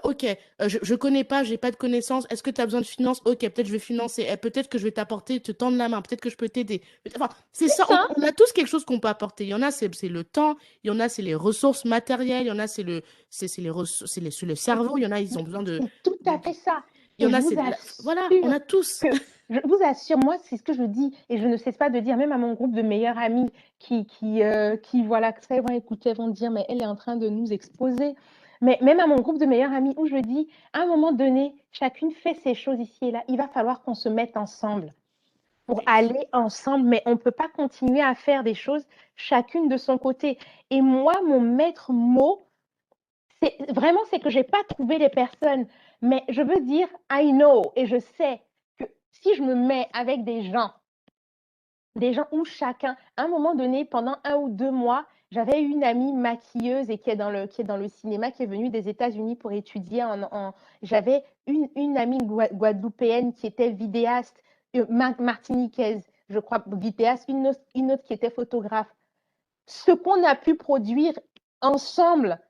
ok, je connais pas, j'ai pas de connaissances. Est-ce que tu as besoin de finances? Ok, peut-être je vais financer. Peut-être que je vais t'apporter, te tendre la main. Peut-être que je peux t'aider. Enfin, c'est C'est ça, ça. on a tous quelque chose qu'on peut apporter. Il y en a, c'est le temps. Il y en a, c'est les ressources matérielles. Il y en a, c'est le cerveau. Il y en a, ils ont besoin C'est tout à fait ça. il y Et en je a, vous voilà, on assure a tous. que, je vous assure, moi, c'est ce que je dis, et je ne cesse pas de dire, même à mon groupe de meilleurs amis qui voilà, que ça, ils vont écouter, vont dire, mais elle est en train de nous exposer. Mais même à mon groupe de meilleurs amis, où je dis, à un moment donné, chacune fait ses choses ici et là, il va falloir qu'on se mette ensemble pour aller ensemble, mais on ne peut pas continuer à faire des choses chacune de son côté. Et moi, mon maître mot, vraiment, c'est que je n'ai pas trouvé les personnes, mais je veux dire, I know, et je sais que si je me mets avec des gens où chacun, à un moment donné, pendant 1 ou 2 mois, j'avais une amie maquilleuse et qui est dans le cinéma, qui est venue des États-Unis pour étudier. J'avais une amie guadeloupéenne qui était vidéaste, martiniquaise, je crois, vidéaste, une autre qui était photographe. Ce qu'on a pu produire ensemble,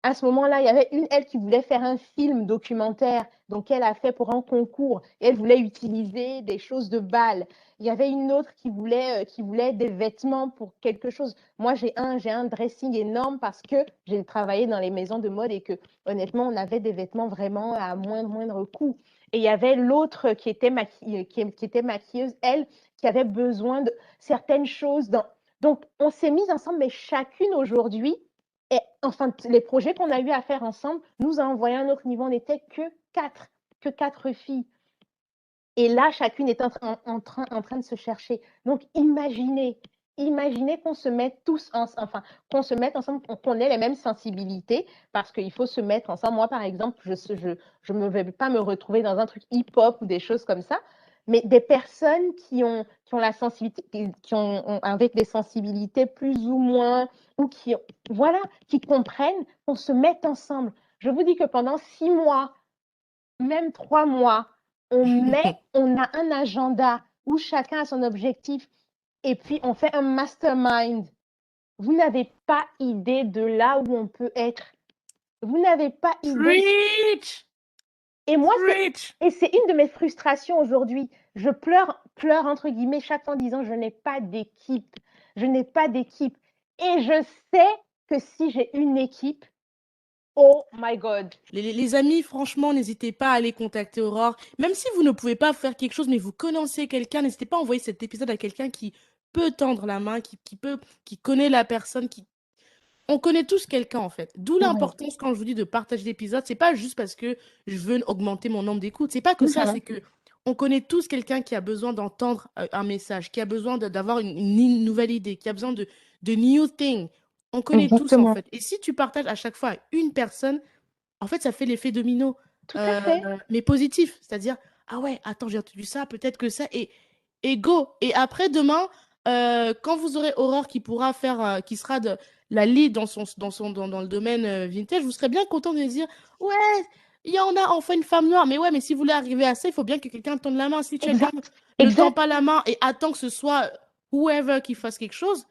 à ce moment-là, il y avait elle qui voulait faire un film documentaire, donc elle a fait pour un concours, et elle voulait utiliser des choses de bal. Il y avait une autre qui voulait des vêtements pour quelque chose. Moi, j'ai un dressing énorme parce que j'ai travaillé dans les maisons de mode et que, honnêtement, on avait des vêtements vraiment à moindre coût. Et il y avait l'autre qui était maquilleuse, elle, qui avait besoin de certaines choses. Donc, on s'est mis ensemble, mais chacune aujourd'hui, et enfin, les projets qu'on a eu à faire ensemble nous a envoyé à un autre niveau. On n'était que quatre filles. Et là, chacune est en train de se chercher. Donc, imaginez qu'on se mette tous ensemble, qu'on se mette ensemble, qu'on ait les mêmes sensibilités, parce qu'il faut se mettre ensemble. Moi, par exemple, je ne vais pas me retrouver dans un truc hip-hop ou des choses comme ça, mais des personnes qui ont la sensibilité, avec des sensibilités plus ou moins, ou qui comprennent, qu'on se mette ensemble. Je vous dis que pendant 6 mois, même 3 mois, on a un agenda où chacun a son objectif et puis on fait un mastermind. Vous n'avez pas idée de là où on peut être. Vous n'avez pas idée. Preach! Et moi, Preach! c'est une de mes frustrations aujourd'hui. Je pleure entre guillemets chaque fois en disant je n'ai pas d'équipe. Je n'ai pas d'équipe. Et je sais que si j'ai une équipe, oh my God. Les amis, franchement, n'hésitez pas à aller contacter Aurore. Même si vous ne pouvez pas faire quelque chose, mais vous connaissez quelqu'un, n'hésitez pas à envoyer cet épisode à quelqu'un qui peut tendre la main, qui connaît la personne, On connaît tous quelqu'un en fait. D'où Ouais. l'importance quand je vous dis de partager l'épisode. C'est pas juste parce que je veux augmenter mon nombre d'écoutes. C'est pas que ça. C'est que on connaît tous quelqu'un qui a besoin d'entendre un message, qui a besoin d'avoir une nouvelle idée, qui a besoin de new thing. On connaît tous en Exactement. fait. Et si tu partages à chaque fois à une personne, en fait, ça fait l'effet domino, Tout à fait. mais positif. C'est-à-dire, ah ouais, attends, j'ai entendu ça, peut-être que ça, et go. Et après, demain, quand vous aurez Aurore qui pourra faire, qui sera la lead dans le domaine vintage, vous serez bien content de dire, ouais, il y en a enfin une femme noire, mais ouais, mais si vous voulez arriver à ça, il faut bien que quelqu'un tende la main. Si quelqu'un ne tend pas la main et attend que ce soit whoever qui fasse quelque chose,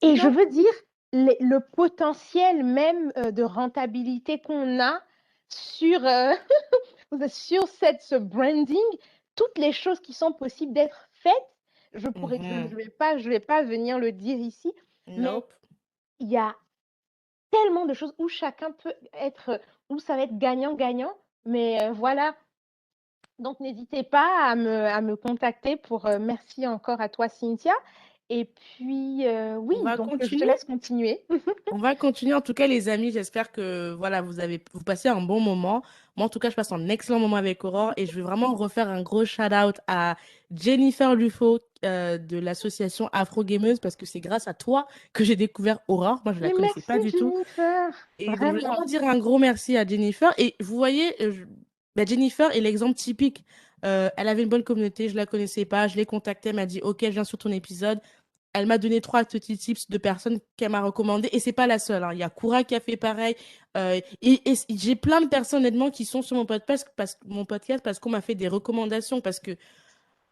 et je veux dire, le potentiel même de rentabilité qu'on a sur, sur ce branding, toutes les choses qui sont possibles d'être faites, je ne vais pas venir le dire ici, mais il y a tellement de choses où chacun peut être, où ça va être gagnant-gagnant, mais voilà. Donc, n'hésitez pas à me contacter pour, merci encore à toi, Cynthia. Et puis, oui, On va donc je te continuer. laisse continuer. On va continuer. En tout cas, les amis, j'espère que voilà, vous passez un bon moment. Moi, en tout cas, je passe un excellent moment avec Aurore et je vais vraiment refaire un gros shout-out à Jennifer Lufo de l'association Afro Gameuse parce que c'est grâce à toi que j'ai découvert Aurore. Moi, je la Mais connaissais pas merci, du tout. Jennifer. Et donc, je voulais Vraiment. vraiment dire un gros merci à Jennifer. Et vous voyez, Jennifer est l'exemple typique Elle avait une bonne communauté, je la connaissais pas, je l'ai contactée, elle m'a dit, OK, je viens sur ton épisode. Elle m'a donné trois petits tips de personnes qu'elle m'a recommandées et c'est pas la seule, hein. Il y a Koura qui a fait pareil. Et j'ai plein de personnes honnêtement qui sont sur mon podcast parce qu'on m'a fait des recommandations parce que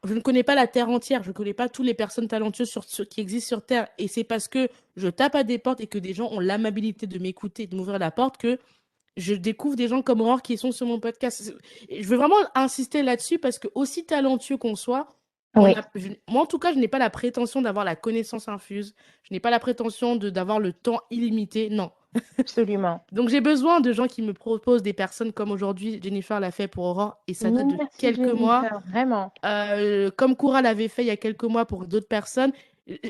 je ne connais pas la Terre entière, je ne connais pas toutes les personnes talentueuses qui existent sur Terre. Et c'est parce que je tape à des portes et que des gens ont l'amabilité de m'écouter, de m'ouvrir la porte, que je découvre des gens comme Aurore qui sont sur mon podcast. Et je veux vraiment insister là-dessus parce que aussi talentueux qu'on soit, Oui, moi en tout cas, je n'ai pas la prétention d'avoir la connaissance infuse. Je n'ai pas la prétention d'avoir le temps illimité. Non. absolument. Donc j'ai besoin de gens qui me proposent des personnes comme aujourd'hui Jennifer l'a fait pour Aurore et ça date de Merci quelques mois. Jennifer, vraiment. Comme Koura l'avait fait il y a quelques mois pour d'autres personnes.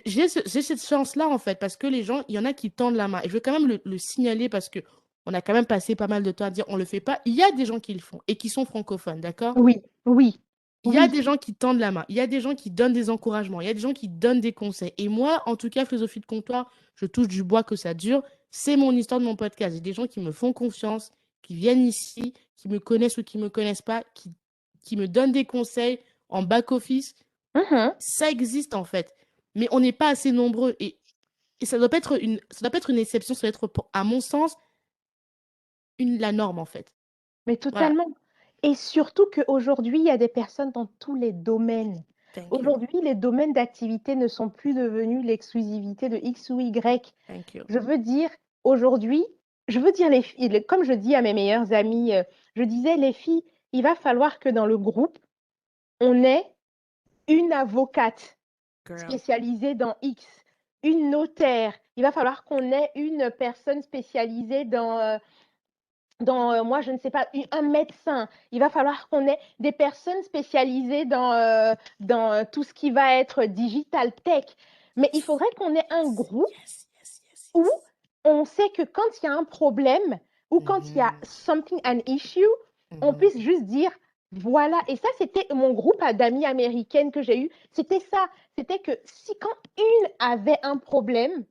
J'ai cette chance-là, en fait, parce que les gens, il y en a qui tendent la main. Et je veux quand même le signaler parce que on a quand même passé pas mal de temps à dire on le fait pas. Il y a des gens qui le font et qui sont francophones, d'accord? Oui, oui, Il y a oui. des gens qui tendent la main. Il y a des gens qui donnent des encouragements. Il y a des gens qui donnent des conseils. Et moi, en tout cas, philosophie de comptoir, je touche du bois que ça dure. C'est mon histoire de mon podcast. J'ai des gens qui me font confiance, qui viennent ici, qui me connaissent ou qui me connaissent pas, qui me donnent des conseils en back-office. Mhm. Ça existe en fait, mais on n'est pas assez nombreux et ça doit pas être une exception, ça doit être, à mon sens, la norme en fait. Mais Voilà. totalement. Et surtout qu'aujourd'hui, il y a des personnes dans tous les domaines. Thank you. Aujourd'hui, les domaines d'activité ne sont plus devenus l'exclusivité de X ou Y. Thank you. Je veux dire, aujourd'hui, je veux dire, les filles, comme je dis à mes meilleures amies, je disais, les filles, il va falloir que dans le groupe, on ait une avocate Girl. spécialisée dans X, une notaire. Il va falloir qu'on ait une personne spécialisée dans moi, je ne sais pas, un médecin. Il va falloir qu'on ait des personnes spécialisées dans tout ce qui va être digital tech. Mais il faudrait qu'on ait un groupe Yes, yes, yes, où yes. on sait que quand il y a un problème ou quand il y a something, an issue, on Mhm. puisse juste dire voilà. Et ça, c'était mon groupe d'amis américaines que j'ai eu. C'était ça. C'était que si quand une avait un problème,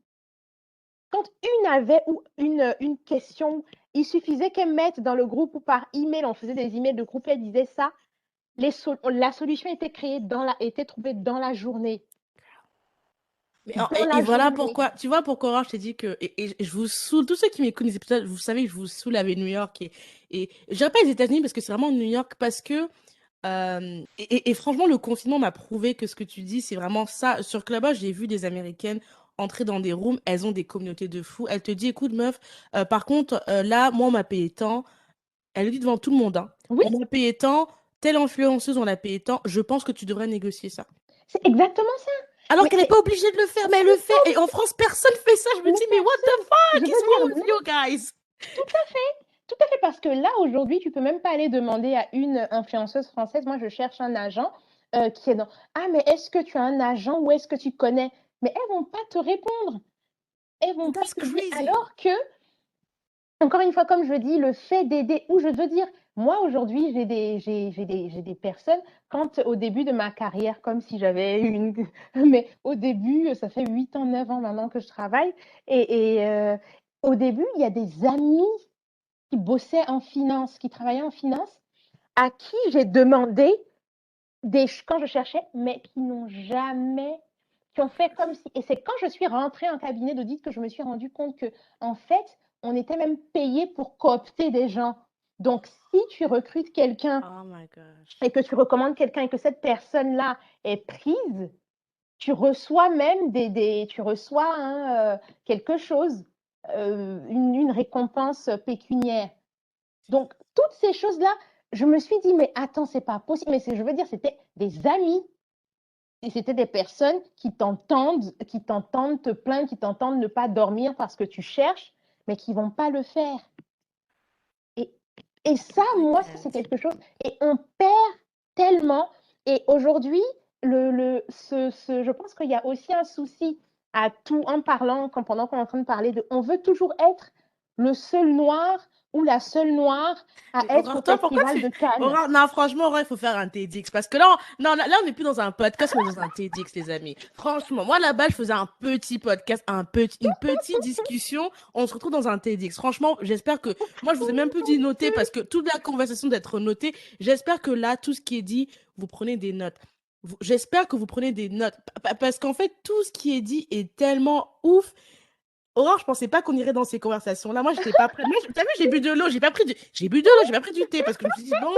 quand une avait ou une question, il suffisait qu'elle mette dans le groupe ou par email, on faisait des emails de groupe, elle disait ça, la solution était créée était trouvée dans la journée. Mais, Dans et la voilà journée. pourquoi, tu vois pourquoi Aurore, je t'ai dit que, et je vous saoule, tous ceux qui m'écoutent des épisodes, vous savez que je vous saoule avec New York et je dirais pas les États-Unis parce que c'est vraiment New York parce que et franchement, le confinement m'a prouvé que ce que tu dis, c'est vraiment ça. Sur Clubhouse, j'ai vu des Américaines entrer dans des rooms, elles ont des communautés de fous. Elle te dit, écoute, meuf, par contre, là, moi, on m'a payé tant. Elle le dit devant tout le monde, hein. Oui, On m'a payé tant, telle influenceuse, on l'a payé tant. Je pense que tu devrais négocier ça. c'est exactement ça. Alors Mais qu'elle n'est c'est pas obligée de le faire, mais elle le fait. Et en France, personne fait ça. Je me mais dis, mais what the je fuck is veux wrong dire, with non, you guys? tout à fait, parce que là, aujourd'hui, tu peux même pas aller demander à une influenceuse française, moi, je cherche un agent qui est dans, ah, mais est-ce que tu as un agent ou est-ce que tu connais? Mais elles vont pas te répondre. Elles vont pas That's te dire, crazy. alors que encore une fois, comme je dis, le fait d'aider, ou je veux dire, moi aujourd'hui, j'ai des personnes, quand au début de ma carrière, comme si j'avais une, mais au début, ça fait 8 ans, 9 ans maintenant que je travaille, et au début, il y a des amis qui bossaient en finance, qui travaillaient en finance, à qui j'ai demandé quand je cherchais, mais qui n'ont jamais, qui ont fait comme si. Et c'est quand je suis rentrée en cabinet d'audit que je me suis rendu compte que, en fait, on était même payé pour coopter des gens. Donc, si tu recrutes quelqu'un Oh my gosh. et que tu recommandes quelqu'un et que cette personne-là est prise, tu reçois même tu reçois quelque chose, une récompense pécuniaire. Donc, toutes ces choses-là, je me suis dit, mais attends, c'est pas possible. Mais je veux dire, c'était des amis. Et c'était des personnes qui t'entendent te plaindre, qui t'entendent ne pas dormir parce que tu cherches, mais qui vont pas le faire. Et, et ça, I moi, ça, c'est can't. quelque chose. Et on perd tellement. Et aujourd'hui, je pense qu'il y a aussi un souci à tout en parlant, pendant qu'on est en train de parler de. On veut toujours être le seul noir ou la seule noire à être au Aurore, toi, pourquoi Festival tu. de Cannes. Aurore, non, franchement, Aurore, il faut faire un TEDx. Parce que là, non, là, on n'est plus dans un podcast, mais dans un TEDx, les amis. Franchement, moi, là-bas, je faisais un petit podcast, une petite discussion. On se retrouve dans un TEDx. Franchement, j'espère que. Moi, je vous ai même plus dit noter parce que toute la conversation d'être notée, j'espère que là, tout ce qui est dit, vous prenez des notes. J'espère que vous prenez des notes. Parce qu'en fait, tout ce qui est dit est tellement ouf. Aurore, je pensais pas qu'on irait dans ces conversations-là. Moi, j'étais pas prête. Moi, t'as vu, j'ai bu de l'eau, j'ai bu de l'eau, j'ai pas pris du thé parce que je me suis dit, bon,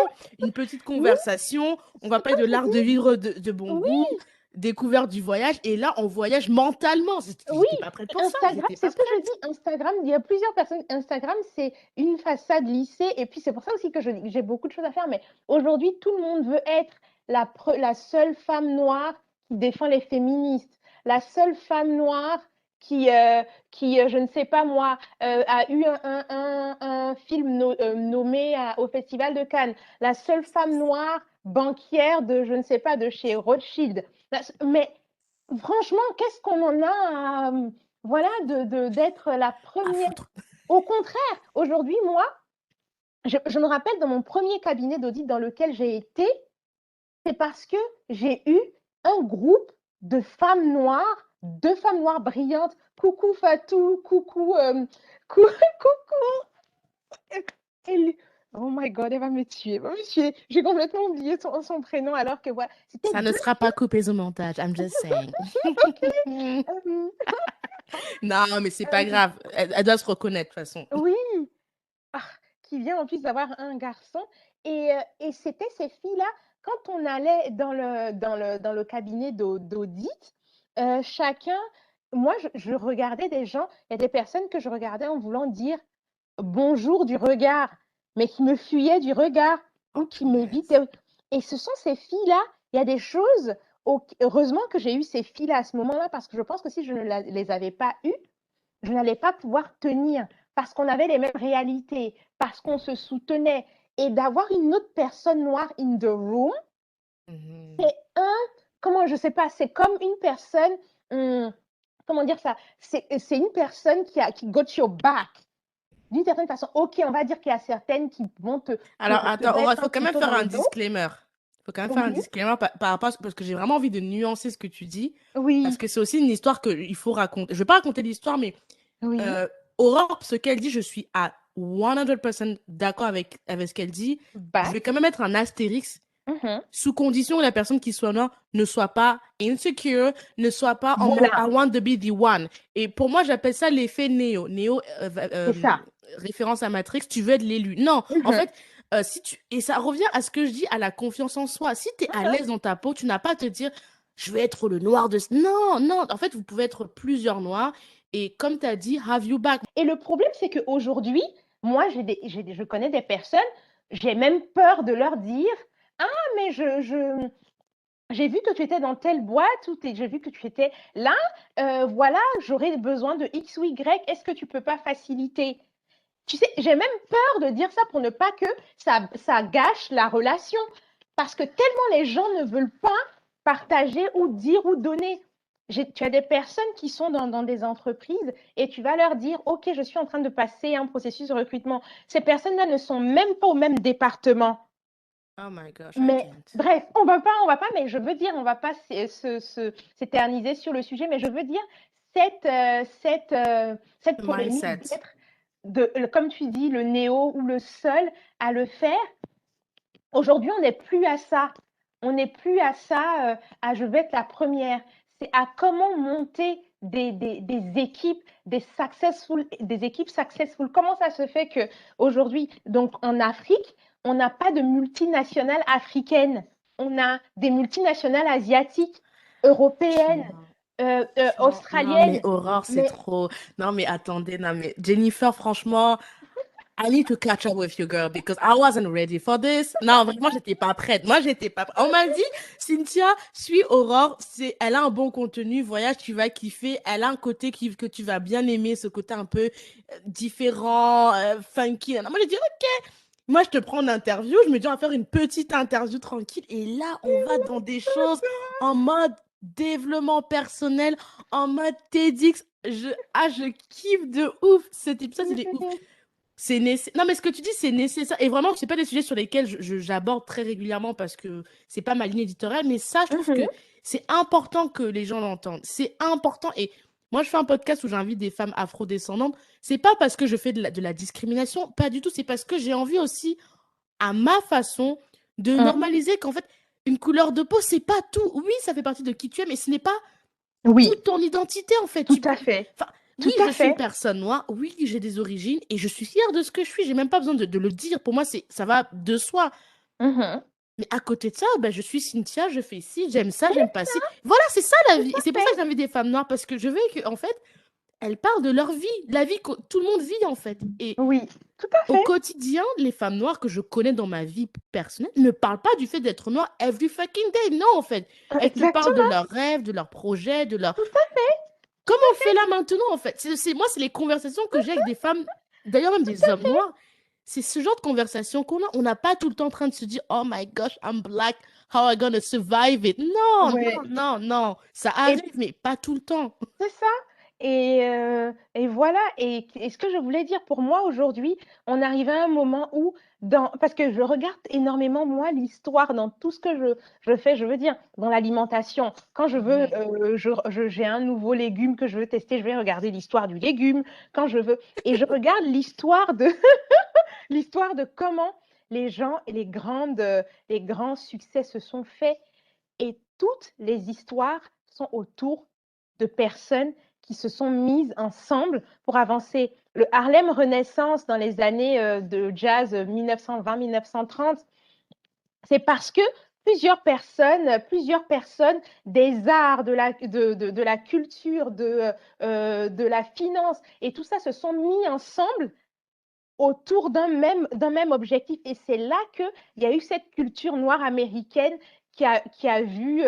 une petite Oui, conversation, on va parler de l'art de vivre de bon oui, goût, découverte du voyage, et là, on voyage mentalement. oui. J'étais pas prête pour ça, Instagram, j'étais c'est pas ce que je prête. dis. Instagram, il y a plusieurs personnes. Instagram, c'est une façade lissée. Et puis, c'est pour ça aussi que je dis que j'ai beaucoup de choses à faire. Mais aujourd'hui, tout le monde veut être la seule femme noire qui défend les féministes, la seule femme noire qui je ne sais pas moi, a eu un film nommé au Festival de Cannes, la seule femme noire banquière de, je ne sais pas, de chez Rothschild. Mais franchement, qu'est-ce qu'on en a voilà, d'être la À première. foutre. Au contraire, aujourd'hui, moi, je me rappelle dans mon premier cabinet d'audit dans lequel j'ai été, c'est parce que j'ai eu un groupe de femmes noires, deux femmes noires brillantes. Coucou Fatou, coucou. Oh my God, elle va me tuer, elle va me tuer. J'ai complètement oublié son prénom alors que voilà, c'était Ça ne deux. sera pas coupé au montage, I'm just saying. euh, Non, mais c'est pas grave. Elle doit se reconnaître, de toute façon. oui, ah, qui vient en plus d'avoir un garçon. Et c'était ces filles-là, quand on allait dans le cabinet d'audit, chacun, moi, je regardais des gens, il y a des personnes que je regardais en voulant dire bonjour du regard, mais qui me fuyaient du regard ou Oh, qui punaise. m'évitaient. Et ce sont ces filles-là, il y a des choses, heureusement que j'ai eu ces filles-là à ce moment-là, parce que je pense que si je ne les avais pas eues, je n'allais pas pouvoir tenir parce qu'on avait les mêmes réalités, parce qu'on se soutenait. Et d'avoir une autre personne noire in the room, Mhm. c'est comment, je sais pas, c'est comme une personne, comment dire ça, c'est une personne qui got your back. D'une certaine façon, ok, on va dire qu'il y a certaines qui vont Alors, te attends, il mettre faut un quand même couteau faire dans un le dos. disclaimer. Il faut quand même faire un Oui, disclaimer par rapport parce que j'ai vraiment envie de nuancer ce que tu dis. Parce oui, que c'est aussi une histoire qu'il faut raconter. Je vais pas raconter l'histoire, mais oui, euh, Aurore, ce qu'elle dit, je suis à 100% d'accord avec ce qu'elle dit. Je vais back. quand même mettre un astérix sous condition que la personne qui soit noire ne soit pas insecure, ne soit pas en mode I Voilà, want to be the one. Et pour moi, j'appelle ça l'effet Néo. Néo, c'est ça. référence à Matrix, tu veux être l'élu. Non, en Mhm, fait, si tu... et ça revient à ce que je dis, à la confiance en soi. Si tu es à mhm. l'aise dans ta peau, tu n'as pas à te dire, je vais être le noir de... Non, non, en fait, vous pouvez être plusieurs noirs. Et comme tu as dit, have you back. Et le problème, c'est qu'aujourd'hui, moi, je connais des personnes, j'ai même peur de leur dire, ah, mais j'ai vu que tu étais dans telle boîte ou j'ai vu que tu étais là, voilà, j'aurais besoin de X ou Y, est-ce que tu peux pas faciliter? Tu sais, j'ai même peur de dire ça pour ne pas que ça gâche la relation. Parce que tellement les gens ne veulent pas partager ou dire ou donner. Tu as des personnes qui sont dans des entreprises et tu vas leur dire, OK, je suis en train de passer un processus de recrutement. Ces personnes-là ne sont même pas au même département. Oh my gosh, I Mais can't. bref, on va pas, mais je veux dire, on va pas s'éterniser sur le sujet, mais je veux dire, cette polémique Mindset. d'être, comme tu dis, le néo ou le seul à le faire, aujourd'hui, on n'est plus à ça. On n'est plus à ça, à je vais être la première. C'est à comment monter des équipes, des équipes successful. Comment ça se fait qu'aujourd'hui, donc en Afrique, on n'a pas de multinationales africaines. On a des multinationales asiatiques, européennes, Franchement. Franchement, non, mais australiennes. Aurore, c'est Mais trop. Non, mais attendez, non, mais Jennifer, franchement, I need to catch up with you, girl, because I wasn't ready for this. Non, vraiment, j'étais pas prête. Moi, j'étais pas prête. On m'a dit, Cynthia, suis Aurore, elle a un bon contenu, voyage, tu vas kiffer. Elle a un côté que tu vas bien aimer, ce côté un peu différent, funky. Non, moi, j'ai dit, ok. Moi, je te prends en interview, je me dis, on va faire une petite interview tranquille. Et là, on va dans des choses en mode développement personnel en mode TEDx. Je kiffe de ouf. Cet épisode, il est ouf. Non, mais ce que tu dis, c'est nécessaire. Et vraiment, c'est pas des sujets sur lesquels j'aborde très régulièrement parce que c'est pas ma ligne éditoriale. Mais ça, je trouve que c'est important que les gens l'entendent. C'est important. Et moi, je fais un podcast où j'invite des femmes afrodescendantes. C'est pas parce que je fais de la discrimination, pas du tout. C'est parce que j'ai envie aussi, à ma façon, de normaliser qu'en fait, une couleur de peau, c'est pas tout. Oui, ça fait partie de qui tu es, mais ce n'est pas Oui, toute ton identité, en fait. tout à fait. Enfin, Tout oui, à je suis une fait. personne noire. Oui, j'ai des origines et je suis fière de ce que je suis. J'ai même pas besoin de le dire. Pour moi, ça va de soi. Mhm. Mais à côté de ça, ben, je suis Cynthia, je fais ci, j'aime ça, j'aime pas ci. Voilà, c'est ça la vie. Et c'est pour ça que j'invite des femmes noires parce que je veux que, en fait, elles parlent de leur vie, la vie que tout le monde vit, en fait. Et Oui, tout à au fait. quotidien, les femmes noires que je connais dans ma vie personnelle ne parlent pas du fait d'être noire every fucking day. Non, en fait. Elles te parlent de Exactement. leurs rêves, de leurs projets, de leur... Tout à fait. Comme on fait là maintenant, en fait. Moi, c'est les conversations que j'ai avec des femmes, d'ailleurs même des hommes noirs. C'est ce genre de conversation qu'on a. On n'a pas tout le temps en train de se dire, oh my gosh, I'm black, how am I gonna survive it? Non, Ouais. non, non, non. Ça Et arrive, mais pas tout le temps. c'est ça. Et voilà. Et ce que je voulais dire pour moi aujourd'hui, on arrive à un moment où, parce que je regarde énormément, moi, l'histoire dans tout ce que je fais, je veux dire, dans l'alimentation. Quand je veux, j'ai un nouveau légume que je veux tester, je vais regarder l'histoire du légume. Quand je veux, et je regarde l'histoire de comment les gens et les grands succès se sont faits. Et toutes les histoires sont autour de personnes qui se sont mises ensemble pour avancer. Le Harlem Renaissance dans les années de jazz 1920-1930, c'est parce que plusieurs personnes des arts, de la culture, de la finance et tout ça se sont mis ensemble autour d'un même objectif. Et c'est là qu'il y a eu cette culture noire américaine qui a vu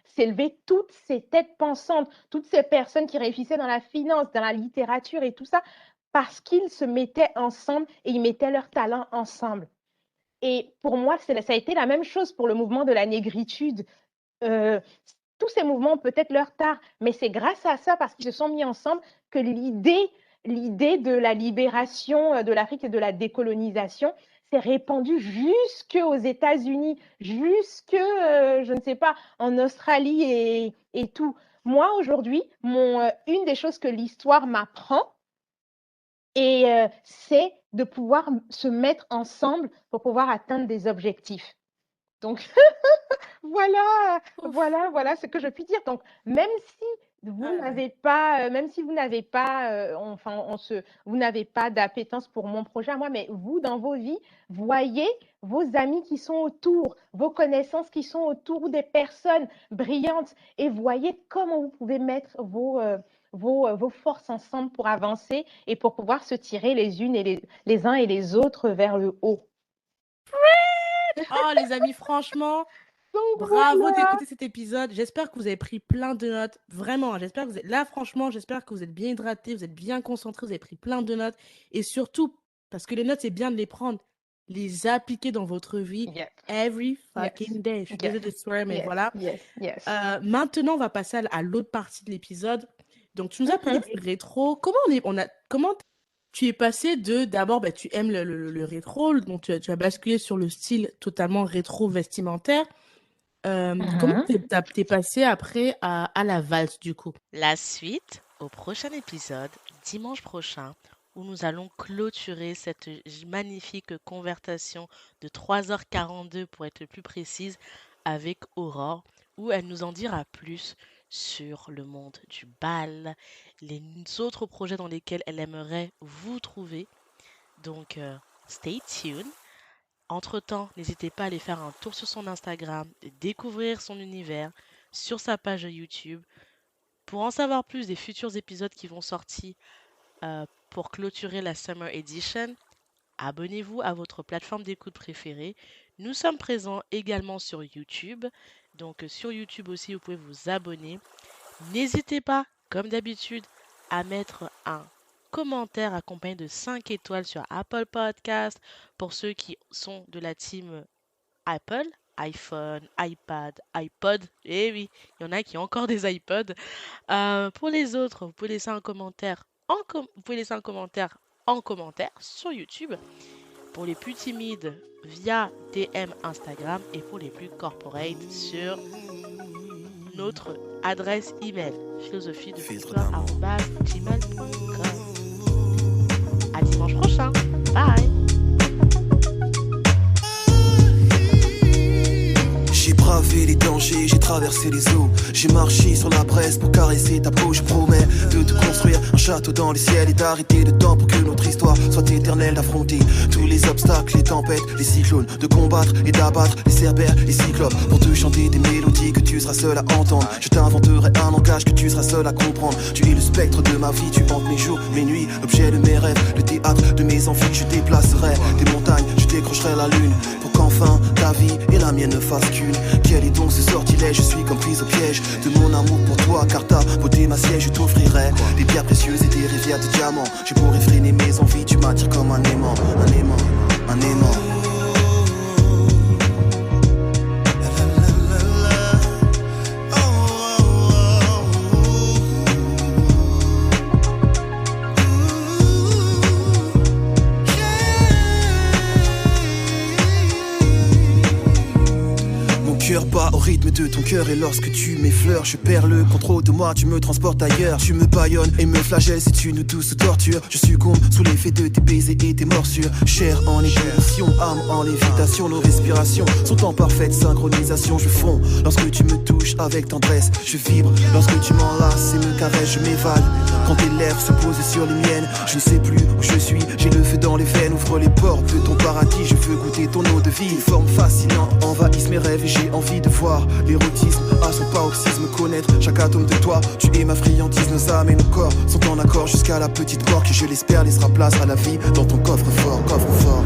s'élever toutes ces têtes pensantes, toutes ces personnes qui réussissaient dans la finance, dans la littérature et tout ça, parce qu'ils se mettaient ensemble et ils mettaient leurs talents ensemble. Et pour moi, ça a été la même chose pour le mouvement de la négritude. Euh, Tous ces mouvements ont peut-être leur tard, mais c'est grâce à ça, parce qu'ils se sont mis ensemble, que l'idée de la libération de l'Afrique et de la décolonisation s'est répandue jusqu'aux États-Unis, jusque, je ne sais pas, en Australie et tout. Moi, aujourd'hui, une des choses que l'histoire m'apprend, c'est de pouvoir se mettre ensemble pour pouvoir atteindre des objectifs. Donc, voilà ce que je puis dire. Donc, même si vous n'avez pas, vous n'avez pas d'appétence pour mon projet à moi, mais vous, dans vos vies, voyez vos amis qui sont autour, vos connaissances qui sont autour des personnes brillantes et voyez comment vous pouvez mettre vos forces ensemble pour avancer et pour pouvoir se tirer les unes et les uns et les autres vers le haut. Oh, les amis, franchement, Donc, bravo voilà. d'écouter cet épisode. J'espère que vous avez pris plein de notes. Vraiment, j'espère que vous êtes là, franchement, j'espère que vous êtes bien hydratés, vous êtes bien concentrés, vous avez pris plein de notes. Et surtout, parce que les notes, c'est bien de les prendre, les appliquer dans votre vie Yes. every Yes. fucking day. Je suis désolée de swear, mais Yes. voilà. Yes. Maintenant, on va passer à l'autre partie de l'épisode. Donc, tu nous as parlé du rétro. Comment tu es passé d'abord, bah, tu aimes le rétro, donc tu as basculé sur le style totalement rétro vestimentaire. Comment t'es passé après à la valse, du coup? La suite au prochain épisode, dimanche prochain, où nous allons clôturer cette magnifique conversation de 3h42 pour être plus précise avec Aurore, où elle nous en dira plus sur le monde du bal, les autres projets dans lesquels elle aimerait vous trouver. Donc, stay tuned. Entre-temps, n'hésitez pas à aller faire un tour sur son Instagram, découvrir son univers sur sa page YouTube. Pour en savoir plus des futurs épisodes qui vont sortir pour clôturer la Summer Edition, abonnez-vous à votre plateforme d'écoute préférée. Nous sommes présents également sur YouTube. Donc sur YouTube aussi, vous pouvez vous abonner. N'hésitez pas, comme d'habitude, à mettre un commentaire accompagné de 5 étoiles sur Apple Podcast pour ceux qui sont de la team Apple, iPhone, iPad, iPod. Eh oui, il y en a qui ont encore des iPods. Pour les autres, vous pouvez laisser un commentaire vous pouvez laisser un commentaire en commentaire sur YouTube. Pour les plus timides, via DM Instagram. Et pour les plus corporate, sur notre adresse email philosophie-de-l'histoire@gmail.com. À dimanche prochain. Bye. J'ai bravé les dangers, j'ai traversé les eaux. J'ai marché sur la braise pour caresser ta peau. Je promets de te construire un château dans les ciels et d'arrêter le temps pour que notre histoire soit éternelle. D'affronter tous les obstacles, les tempêtes, les cyclones, de combattre et d'abattre les cerbères, les cyclopes. Pour te chanter des mélodies que tu seras seul à entendre. Je t'inventerai un langage que tu seras seul à comprendre. Tu es le spectre de ma vie, tu hantes mes jours, mes nuits, l'objet de mes rêves, le théâtre de mes envies. Je déplacerai des montagnes, je décrocherai la lune, pour qu'enfin ta vie et la mienne ne fassent qu'une. Quel est donc ce sortilège? Je suis comme prise au piège de mon amour pour toi, car ta beauté ma siège. Je t'offrirai des pierres précieuses et des rivières de diamants. Je pourrais freiner mes envies, tu m'attires comme un aimant, un aimant, un aimant. Bat au rythme de ton cœur et lorsque tu m'effleures, je perds le contrôle de moi, tu me transportes ailleurs. Tu me bâillonnes et me flagelles, c'est une douce torture. Je succombe sous l'effet de tes baisers et tes morsures. Chair en ébullition, âme en lévitation. Nos respirations sont en parfaite synchronisation. Je fonds lorsque tu me touches avec tendresse. Je vibre lorsque tu m'enlaces et me caresses. Je m'évade quand tes lèvres se posent sur les miennes. Je ne sais plus où je suis, j'ai le feu dans les veines. Ouvre les portes de ton paradis, je veux goûter ton eau de vie. Une forme fascinante envahissent mes rêves et j'ai envie de voir l'érotisme à son paroxysme, connaître chaque atome de toi. Tu es ma friandise, nos âmes et nos corps sont en accord jusqu'à la petite mort qui, je l'espère, laissera place à la vie dans ton coffre-fort, coffre-fort.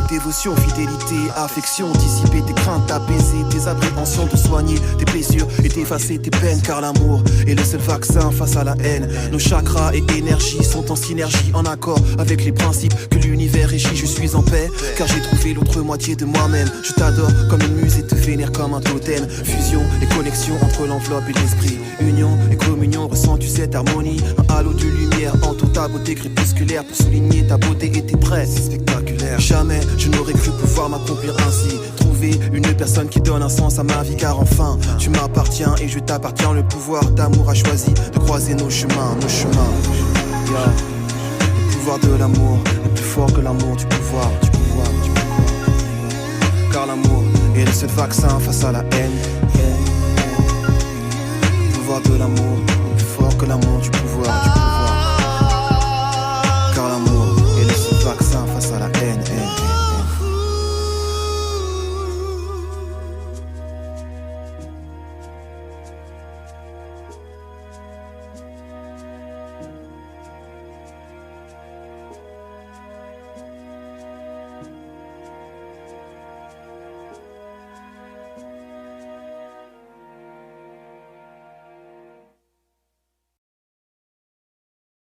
Dévotion, fidélité, affection, dissiper tes craintes, apaiser tes appréhensions, te soigner tes blessures et t'effacer tes peines, car l'amour est le seul vaccin face à la haine. Nos chakras et énergies sont en synergie, en accord avec les principes que l'univers régit. Je suis en paix, car j'ai trouvé l'autre moitié de moi-même. Je t'adore comme une muse et te vénère comme un totem. Fusion et connexion entre l'enveloppe et l'esprit. Union et communion, ressens-tu cette harmonie? Un halo de lumière entoure ta beauté crépusculaire pour souligner ta beauté et tes traits. C'est spectaculaire. Jamais je n'aurais cru pouvoir m'accomplir ainsi. Trouver une personne qui donne un sens à ma vie, car enfin tu m'appartiens et je t'appartiens. Le pouvoir d'amour a choisi de croiser nos chemins, nos chemins. Yeah. Le pouvoir de l'amour est plus fort que l'amour du pouvoir, du pouvoir, du pouvoir. Car l'amour est le seul vaccin face à la haine. Le pouvoir de l'amour est plus fort que l'amour du pouvoir, du pouvoir.